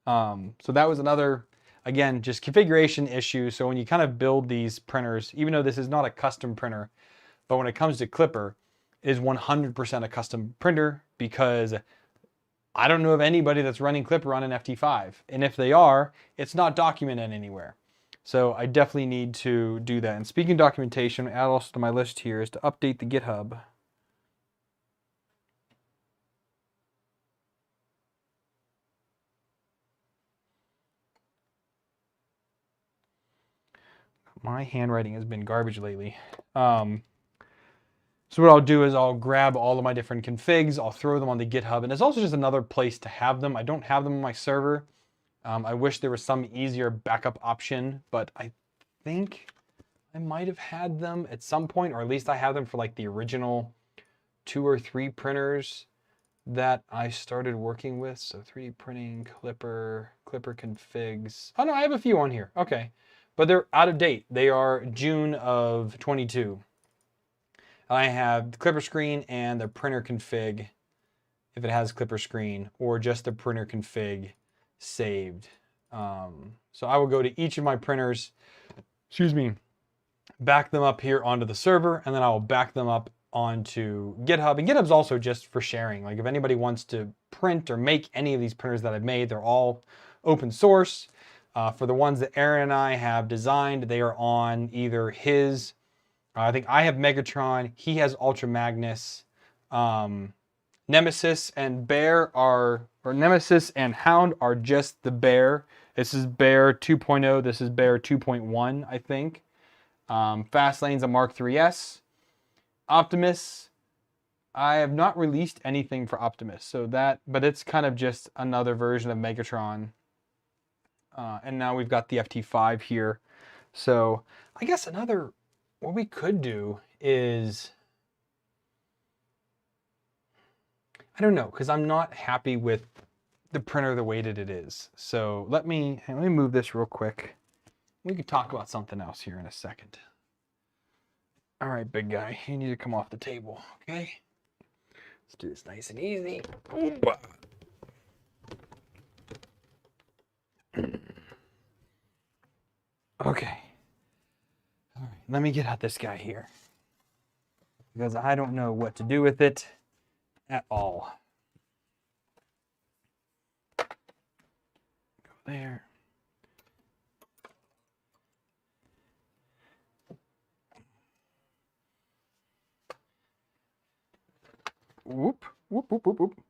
So that was another, again, just configuration issue. So when you kind of build these printers, even though this is not a custom printer, but when it comes to Clipper, it is 100% a custom printer, because I don't know of anybody that's running Clipper on an FT5. And if they are, it's not documented anywhere. So I definitely need to do that. And speaking of documentation, add also to my list here is to update the GitHub. My handwriting has been garbage lately. So what I'll do is I'll grab all of my different configs, I'll throw them on the GitHub, and it's also just another place to have them. I don't have them on my server. I wish there was some easier backup option, but I think I might have had them at some point, or at least I have them for like the original 2 or 3 printers that I started working with. So 3D printing, Clipper configs. Oh no, I have a few on here. Okay. But they're out of date. They are June of 22. I have the Clipper screen and the printer config, if it has Clipper screen, or just the printer config saved. So I will go to each of my printers, back them up here onto the server, and then I will back them up onto GitHub. And GitHub's also just for sharing. Like if anybody wants to print or make any of these printers that I've made, they're all open source. For the ones that Aaron and I have designed, they are on either his, I think I have Megatron, he has Ultra Magnus. Nemesis and Bear are, or Nemesis and Hound are just the Bear. This is Bear 2.0, this is Bear 2.1, I think. Fastlane's a Mark 3S. Optimus I have not released anything for Optimus, so but it's kind of just another version of Megatron. And now we've got the FT5 here. So I guess what we could do is, I don't know, because I'm not happy with the printer the way that it is. So let me move this real quick. We can talk about something else here in a second. All right, big guy, you need to come off the table, okay? Let's do this nice and easy. Okay. All right, let me get out this guy here, because I don't know what to do with it at all. Go there. Whoop, whoop, whoop, whoop, whoop.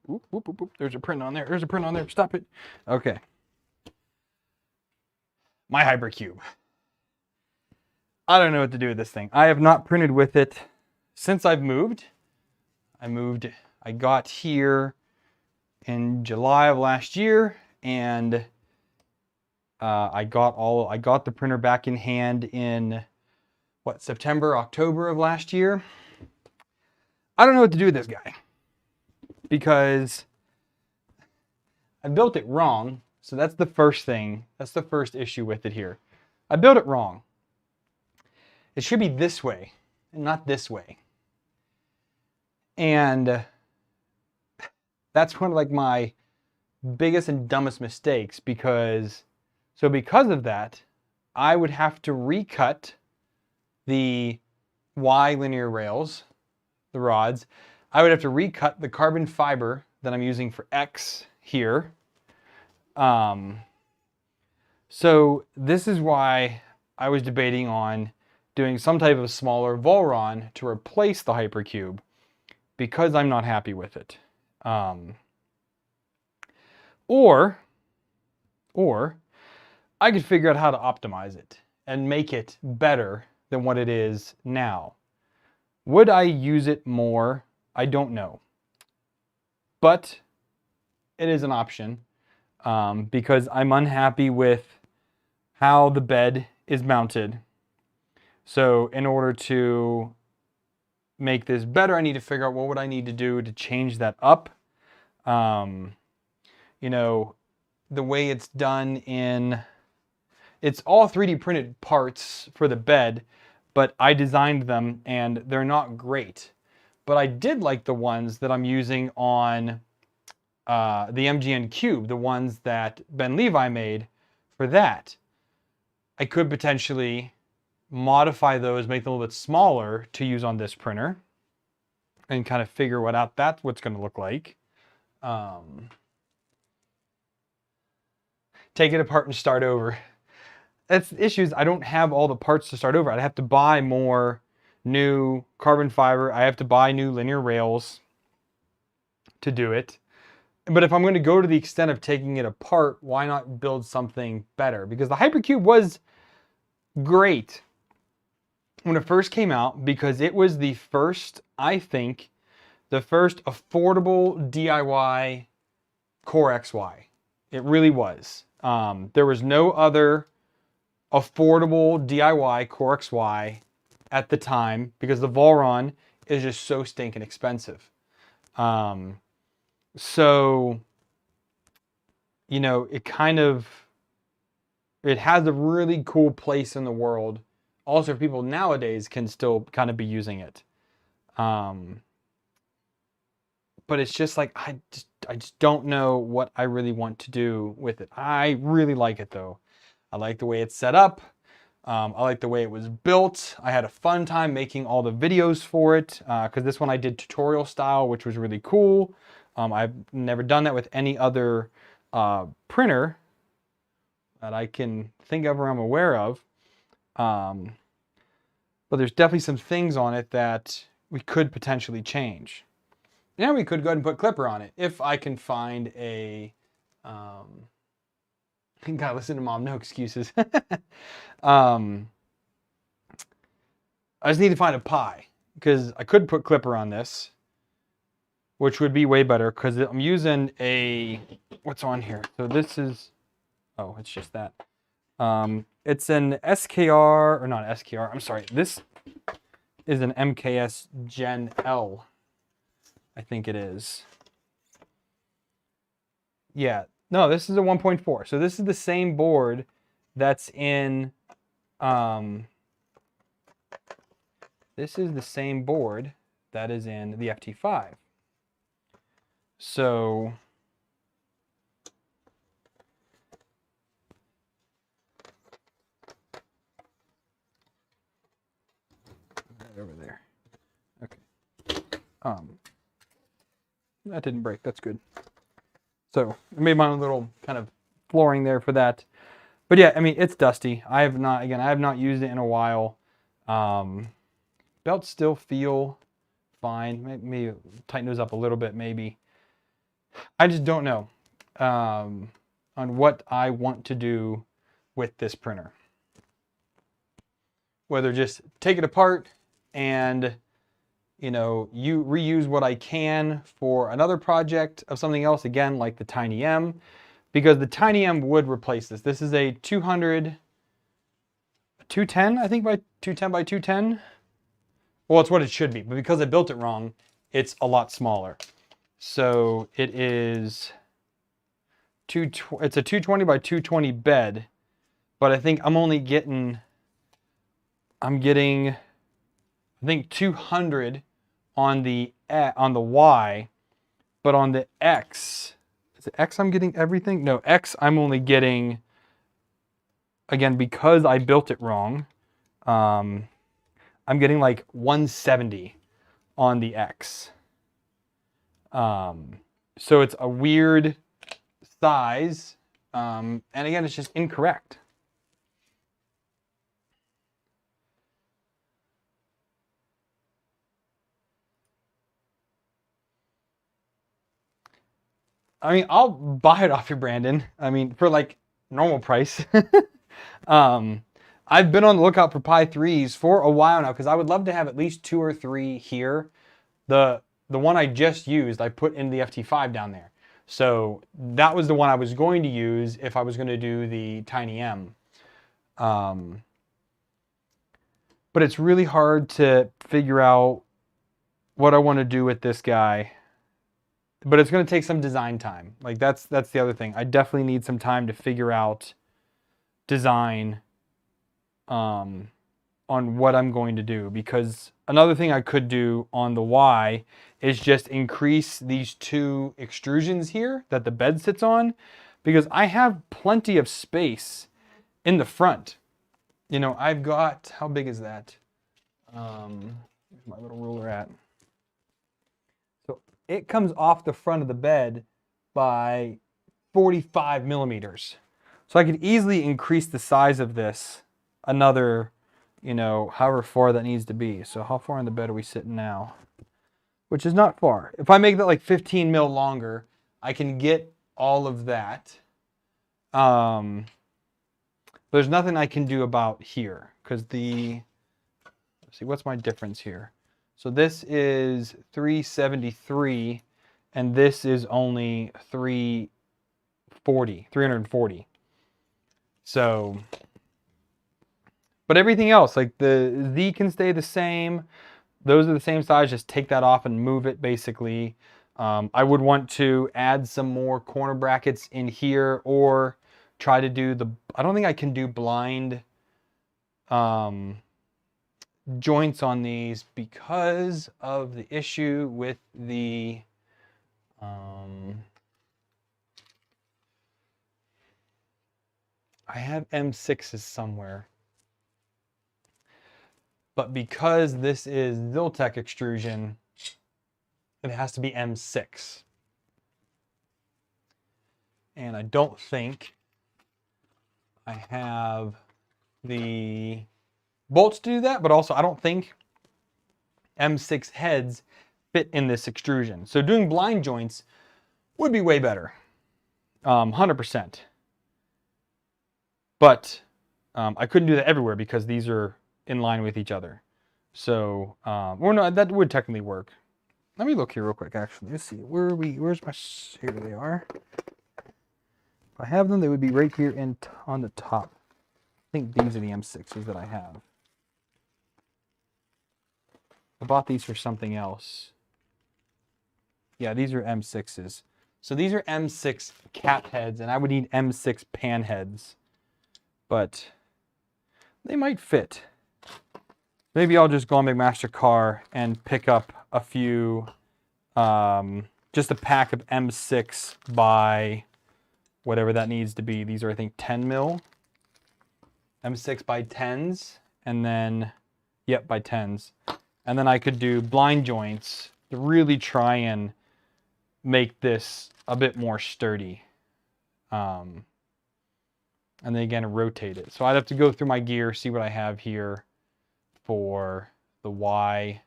Whoop, whoop, whoop, whoop. There's a print on there. There's a print on there. Stop it. Okay. My hypercube. I don't know what to do with this thing. I have not printed with it since I've moved. I got here in July of last year, and I got the printer back in hand in September, October of last year. I don't know what to do with this guy, because I built it wrong. So that's the first thing. That's the first issue with it here. I built it wrong. It should be this way and not this way. And that's one of like my biggest and dumbest mistakes, because of that, I would have to recut the Y linear rails, the rods. I would have to recut the carbon fiber that I'm using for X here. So this is why I was debating on doing some type of smaller Volron to replace the hypercube, because I'm not happy with it. Or I could figure out how to optimize it and make it better than what it is now. Would I use it more? I don't know. But it is an option, because I'm unhappy with how the bed is mounted. So in order to make this better, I need to figure out what would I need to do to change that up. You know, the way it's done it's all 3D printed parts for the bed, but I designed them and they're not great. But I did like the ones that I'm using on the MGN Cube, the ones that Ben Levi made for that. I could potentially modify those, make them a little bit smaller to use on this printer, and kind of figure that's what's going to look like. Take it apart and start over. That's the issue, is I don't have all the parts to start over. I'd have to buy more new carbon fiber. I have to buy new linear rails to do it. But if I'm going to go to the extent of taking it apart, why not build something better? Because the hypercube was great when it first came out, because it was the first, I think, the first affordable DIY Core XY. It really was. There was no other affordable DIY Core XY at the time, because the Volron is just so stinking expensive. So, you know, it has a really cool place in the world. Also, people nowadays can still kind of be using it. But it's just like, I just don't know what I really want to do with it. I really like it though. I like the way it's set up. I like the way it was built. I had a fun time making all the videos for it, because this one I did tutorial style, which was really cool. I've never done that with any other printer that I can think of or I'm aware of. But there's definitely some things on it that we could potentially change. Now we could go ahead and put Clipper on it if I can find a. Gotta listen to Mom, no excuses. I just need to find a pie, because I could put Clipper on this, which would be way better because I'm using a, what's on here? So this is, oh, it's just that. It's an SKR, or not SKR, I'm sorry. This is an MKS Gen L, I think it is. Yeah, no, this is a 1.4. So this is the same board that's in, this is the same board that is in the FT5. So right over there. Okay. That didn't break. That's good. So I made my own little kind of flooring there for that. But yeah, I mean, it's dusty. I have not used it in a while. Belts still feel fine. Maybe tighten those up a little bit, maybe. I just don't know on what I want to do with this printer. Whether just take it apart and, you know, you reuse what I can for another project of something else, again, like the Tiny M, because the Tiny M would replace this. This is a 210, I think, by 210 by 210. Well, it's what it should be, but because I built it wrong, it's a lot smaller. So it is it's a 220 by 220 bed, but I think I'm getting, I think 200 on the Y, but on the X, is it X I'm getting everything? No, X I'm only getting, again, because I built it wrong, I'm getting like 170 on the X. So it's a weird size, and again, it's just incorrect. I mean, I'll buy it off you, Brandon. I mean, for like normal price. I've been on the lookout for Pi 3s for a while now because I would love to have at least 2 or 3 here. The one I just used, I put in the FT5 down there. So that was the one I was going to use if I was going to do the Tiny M. But it's really hard to figure out what I want to do with this guy. But it's going to take some design time. Like that's the other thing. I definitely need some time to figure out design on what I'm going to do, because another thing I could do on the Y is just increase these 2 extrusions here that the bed sits on, because I have plenty of space in the front. You know, I've got, how big is that? Where's my little ruler at? So it comes off the front of the bed by 45 millimeters. So I could easily increase the size of this another, you know, however far that needs to be. So how far on the bed are we sitting now? Which is not far. If I make that like 15 mil longer, I can get all of that. There's nothing I can do about here because let's see, what's my difference here? So this is 373 and this is only 340. So, but everything else, like the Z can stay the same. Those are the same size, just take that off and move it basically. I would want to add some more corner brackets in here or try to do I don't think I can do blind joints on these because of the issue with the I have M6s somewhere, but because this is Ziltech extrusion, it has to be M6. And I don't think I have the bolts to do that, but also I don't think M6 heads fit in this extrusion. So doing blind joints would be way better, 100%. But I couldn't do that everywhere because these are in line with each other. So, or no, that would technically work. let me look here real quick, actually. Let's see. Where's my, here they are. If I have them, they would be right here on the top. I think these are the M6s that I have. I bought these for something else. Yeah, these are M6s. So these are M6 cap heads, and I would need M6 pan heads. But they might fit. Maybe I'll just go on McMaster-Carr and pick up a few, just a pack of M6 by whatever that needs to be. These are, I think, 10 mil. M6 by 10s, and then, yep, by 10s. And then I could do blind joints to really try and make this a bit more sturdy. And then again, rotate it. So I'd have to go through my gear, see what I have here for the Y.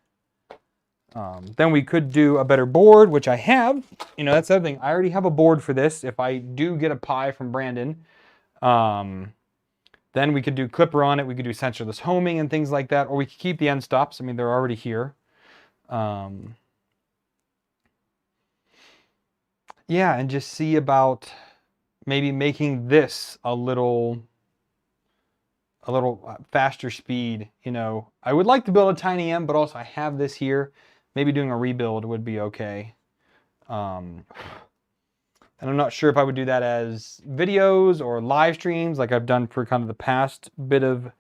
Then we could do a better board, which I have. You know, that's the other thing. I already have a board for this. If I do get a Pi from Brandon, then we could do clipper on it. We could do sensorless homing and things like that. Or we could keep the end stops. I mean, they're already here. Yeah, and just see about maybe making this a little faster speed. You know, I would like to build a tiny M, but also I have this here. Maybe doing a rebuild would be okay. And I'm not sure if I would do that as videos or live streams like I've done for kind of the past bit of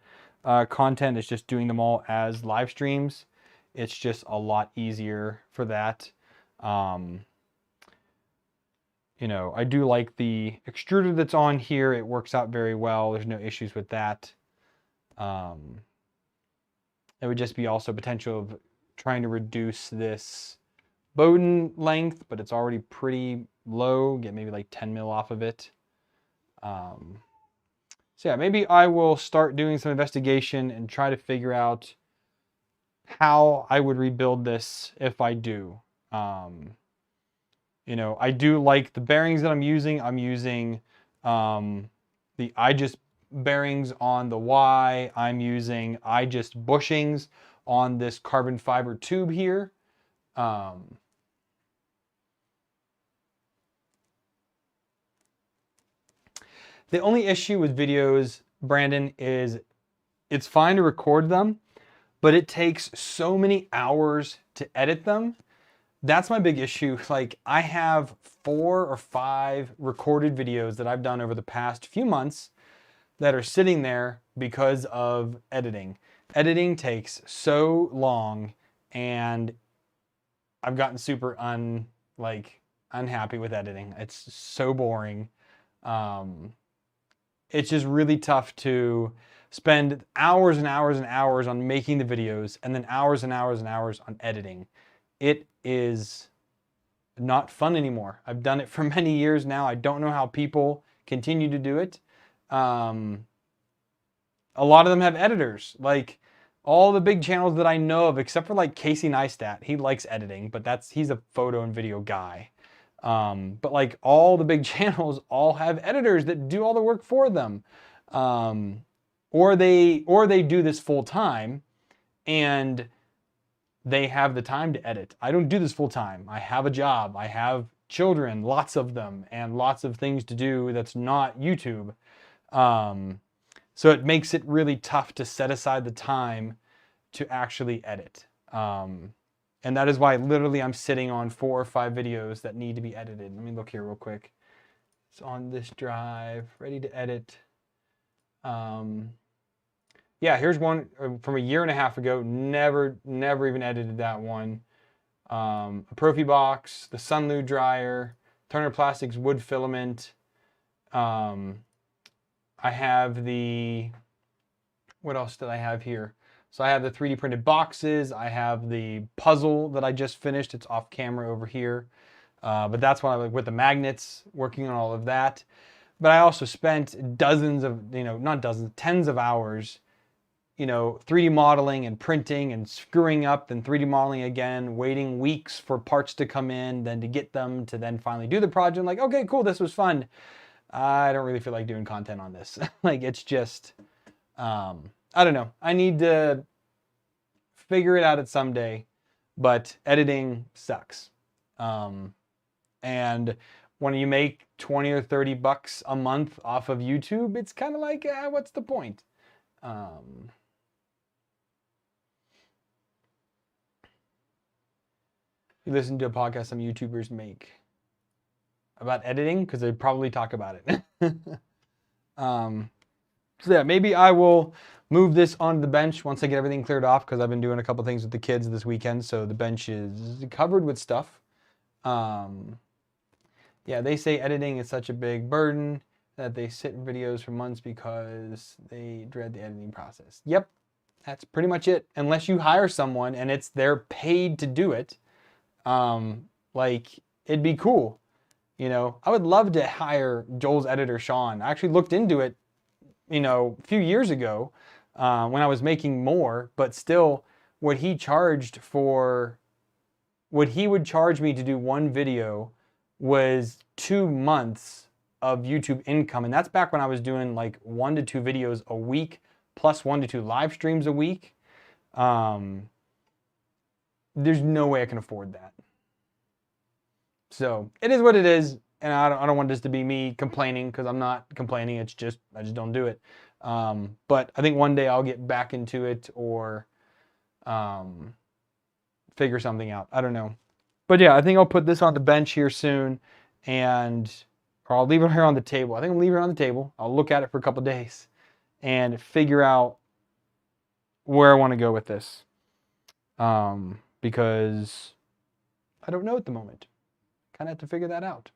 content. It's just doing them all as live streams. It's just a lot easier for that. You know, I do like the extruder that's on here. It works out very well. There's no issues with that. It would just be also potential of trying to reduce this Bowden length, but it's already pretty low. Get maybe like 10 mil off of it. So yeah, maybe I will start doing some investigation and try to figure out how I would rebuild this if I do. You know, I do like the bearings that I'm using. I'm using the iGest bearings on the Y. I'm using iGest bushings on this carbon fiber tube here. The only issue with videos, Brandon, is it's fine to record them, but it takes so many hours to edit them. That's my big issue. Like, I have 4 or 5 recorded videos that I've done over the past few months that are sitting there because of editing. Editing takes so long, and I've gotten super unhappy with editing. It's so boring. It's just really tough to spend hours and hours and hours on making the videos and then hours and hours and hours on editing. It is not fun anymore. I've done it for many years now. I don't know how people continue to do it. A lot of them have editors. Like, all the big channels that I know of, except for like Casey Neistat, he likes editing, but he's a photo and video guy. But like all the big channels all have editors that do all the work for them. Or they do this full time and they have the time to edit. I don't do this full time. I have a job. I have children, lots of them, and lots of things to do that's not YouTube. So it makes it really tough to set aside the time to actually edit. And that is why literally I'm sitting on 4 or 5 videos that need to be edited. Let me look here real quick. It's on this drive, ready to edit. Yeah, here's one from a year and a half ago. Never even edited that one. A Profi box, the Sunlu dryer, Turner Plastics wood filament. I have the, what else did I have here? So I have the 3D printed boxes. I have the puzzle that I just finished. It's off camera over here. But that's what I like with the magnets, working on all of that. But I also spent dozens of, not dozens, tens of hours, 3D modeling and printing and screwing up, then 3D modeling again, waiting weeks for parts to come in, then to get them, to then finally do the project. I'm like, okay, cool, this was fun. I don't really feel like doing content on this. Like, it's just, I don't know. I need to figure it out at some day. but editing sucks. And when you make 20 or 30 bucks a month off of YouTube, it's kind of like, what's the point? You listen to a podcast some YouTubers make about editing, because they probably talk about it. So yeah, maybe I will move this onto the bench once I get everything cleared off, because I've been doing a couple things with the kids this weekend, so the bench is covered with stuff. Yeah, they say editing is such a big burden that they sit in videos for months because they dread the editing process. Yep, that's pretty much it. Unless you hire someone and they're paid to do it, like, it'd be cool. You know, I would love to hire Joel's editor, Sean. I actually looked into it, you know, a few years ago when I was making more, but still what he would charge me to do one video was 2 months of YouTube income. And that's back when I was doing like 1 to 2 videos a week, plus 1 to 2 live streams a week. There's no way I can afford that. So it is what it is. And I don't want this to be me complaining, because I'm not complaining. It's just, I just don't do it. But I think one day I'll get back into it, or figure something out. I don't know. But yeah, I think I'll put this on the bench here soon, or I'll leave it here on the table. I think I'll leave it on the table. I'll look at it for a couple days and figure out where I want to go with this. Because I don't know at the moment. Kind of have to figure that out.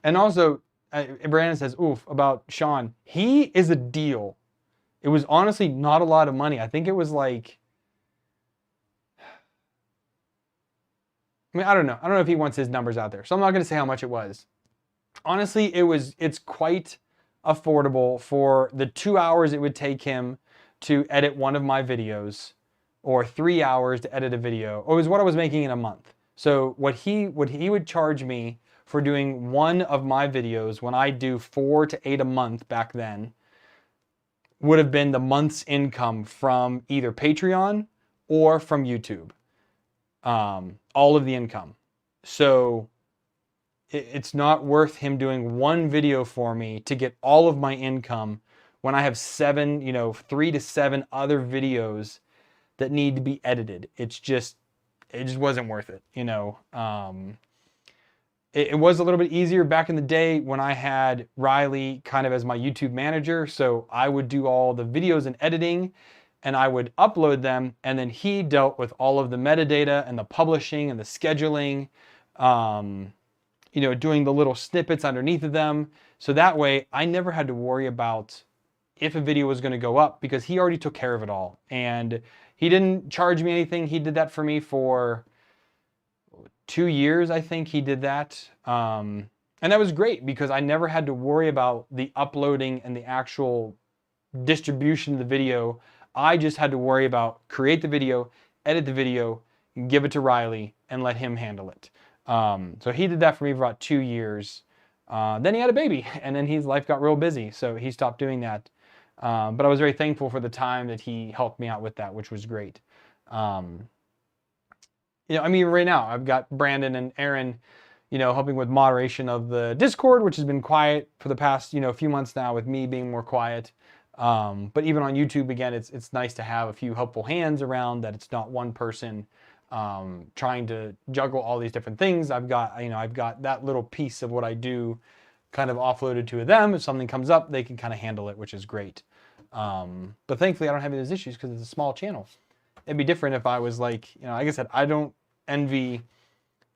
And also, Brandon says, oof, about Sean. He is a deal. It was honestly not a lot of money. I think it was like, I mean, I don't know. I don't know if he wants his numbers out there, so I'm not going to say how much it was. Honestly, it's quite affordable for the 2 hours it would take him to edit one of my videos, or 3 hours to edit a video. It was what I was making in a month. So what he would charge me for doing one of my videos, when I do 4 to 8 a month back then, would have been the month's income from either Patreon or from YouTube. All of the income. So it's not worth him doing one video for me to get all of my income when I have 3 to 7 other videos that need to be edited. It just wasn't worth it, you know. It was a little bit easier back in the day when I had Riley kind of as my YouTube manager. So I would do all the videos and editing, and I would upload them, and then he dealt with all of the metadata and the publishing and the scheduling, you know, doing the little snippets underneath of them. So that way I never had to worry about if a video was going to go up, because he already took care of it all. And he didn't charge me anything. He did that for me for 2 years, I think he did that. And that was great, because I never had to worry about the uploading and the actual distribution of the video. I just had to worry about create the video, edit the video, give it to Riley, and let him handle it. So he did that for me for about 2 years. Then he had a baby, and then his life got real busy, so he stopped doing that. But I was very thankful for the time that he helped me out with that, which was great. You know, I mean, right now I've got Brandon and Aaron, you know, helping with moderation of the Discord, which has been quiet for the past, you know, few months now, with me being more quiet. But even on YouTube, again, it's nice to have a few helpful hands around, that it's not one person trying to juggle all these different things. I've got that little piece of what I do kind of offloaded to them. If something comes up, they can kind of handle it, which is great. But thankfully I don't have any of those issues, because it's a small channel. It'd be different if I was like, you know, like I said, I don't envy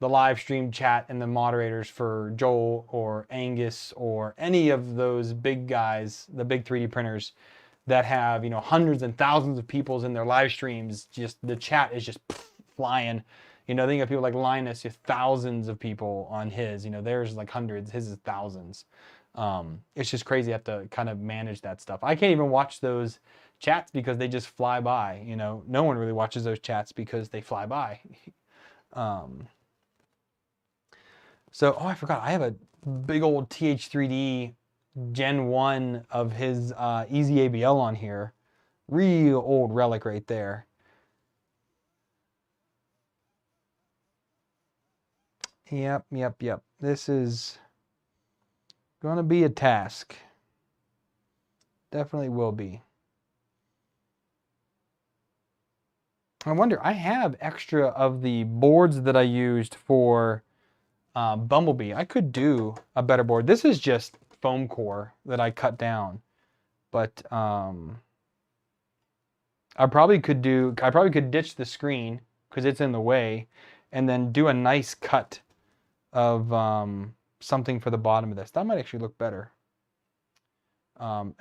the live stream chat and the moderators for Joel or Angus or any of those big guys, the big 3D printers that have, you know, hundreds and thousands of people in their live streams. Just the chat is just flying. You know, I think of people like Linus, just thousands of people on his. You know, theirs is like hundreds, his is thousands. It's just crazy to have to kind of manage that stuff. I can't even watch those chats because they just fly by. You know, no one really watches those chats because they fly by. So, oh, I forgot. I have a big old TH3D Gen 1 of his Easy ABL on here real old relic right there. Yep. This is going to be a task. Definitely will be. I wonder, I have extra of the boards that I used for Bumblebee. I could do a better board. This is just foam core that I cut down. But I probably could ditch the screen because it's in the way, and then do a nice cut of something for the bottom of this. That might actually look better. And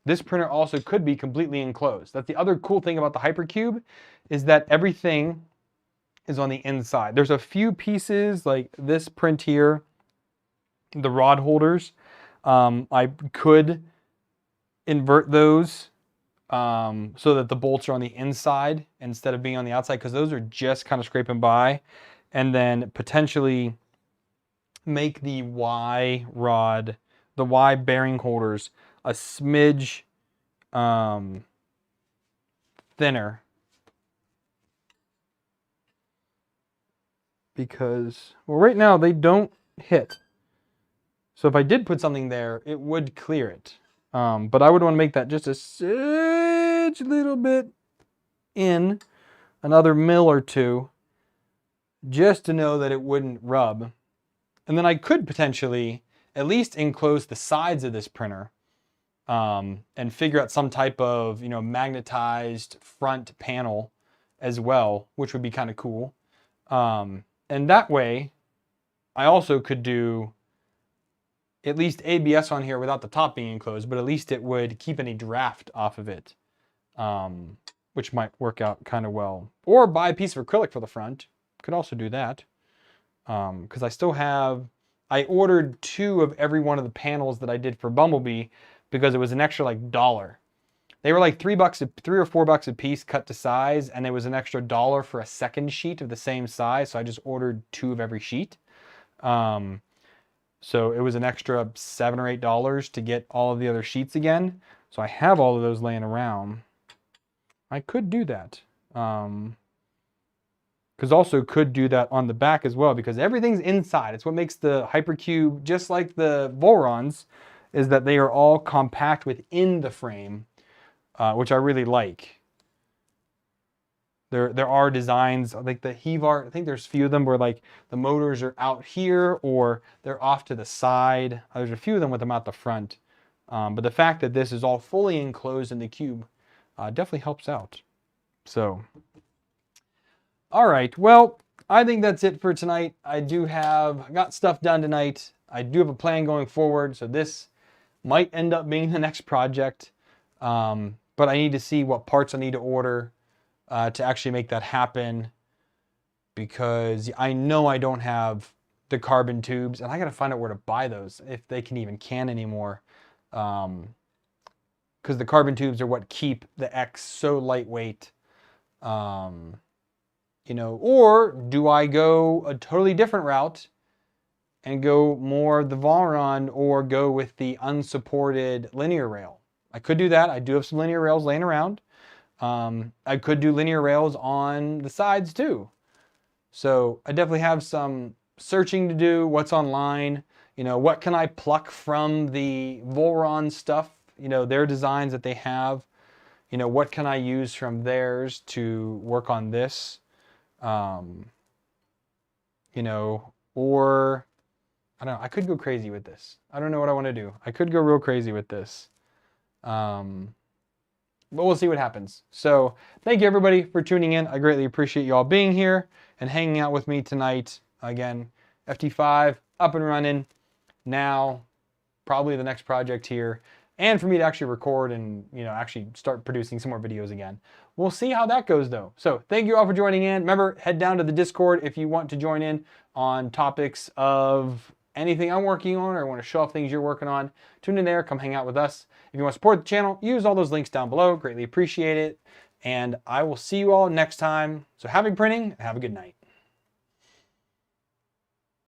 this printer also could be completely enclosed. That's the other cool thing about the Hypercube, is that everything is on the inside. There's a few pieces like this print here, the rod holders. I could invert those so that the bolts are on the inside instead of being on the outside, because those are just kind of scraping by. And then potentially make the Y rod, the Y bearing holders, a smidge thinner, because, well, right now they don't hit. So if I did put something there, it would clear it. But I would want to make that just a little bit in, another mil or two, just to know that it wouldn't rub. And then I could potentially at least enclose the sides of this printer and figure out some type of, magnetized front panel as well, which would be kind of cool. And that way, I also could do at least ABS on here without the top being enclosed, but at least it would keep any draft off of it, which might work out kind of well. Or buy a piece of acrylic for the front. Could also do that. Because I ordered 2 of every one of the panels that I did for Bumblebee because it was an extra like $1. They were like $3 or $4 a piece cut to size, and it was an extra $1 for a second sheet of the same size. So I just ordered 2 of every sheet. So it was an extra $7 or $8 to get all of the other sheets again. So I have all of those laying around. I could do that. Because also could do that on the back as well, because everything's inside. It's what makes the Hypercube, just like the Volrons, is that they are all compact within the frame, which I really like. There are designs like the Heavart. I think there's a few of them where like the motors are out here or they're off to the side. There's a few of them with them out the front. But the fact that this is all fully enclosed in the cube definitely helps out. So, all right. Well, I think that's it for tonight. I got stuff done tonight. I do have a plan going forward. So this might end up being the next project. But I need to see what parts I need to order to actually make that happen, because I know I don't have the carbon tubes, and I got to find out where to buy those, if they can even can anymore, because the carbon tubes are what keep the X so lightweight. Or do I go a totally different route and go more the Volron, or go with the unsupported linear rail? I could do that. I do have some linear rails laying around. I could do linear rails on the sides too. So I definitely have some searching to do. What's online? What can I pluck from the Volron stuff? Their designs that they have. What can I use from theirs to work on this? Or I don't know. I could go crazy with this. I don't know what I want to do. I could go real crazy with this. But we'll see what happens. So thank you everybody for tuning in. I greatly appreciate you all being here and hanging out with me tonight. Again, FT5 up and running now, probably the next project here, and for me to actually record and actually start producing some more videos again. We'll see how that goes though. So thank you all for joining in. Remember, head down to the Discord if you want to join in on topics of anything I'm working on, or want to show off things you're working on. Tune in there, come hang out with us. If you want to support the channel, use all those links down below. Greatly appreciate it. And I will see you all next time. So happy printing and have a good night.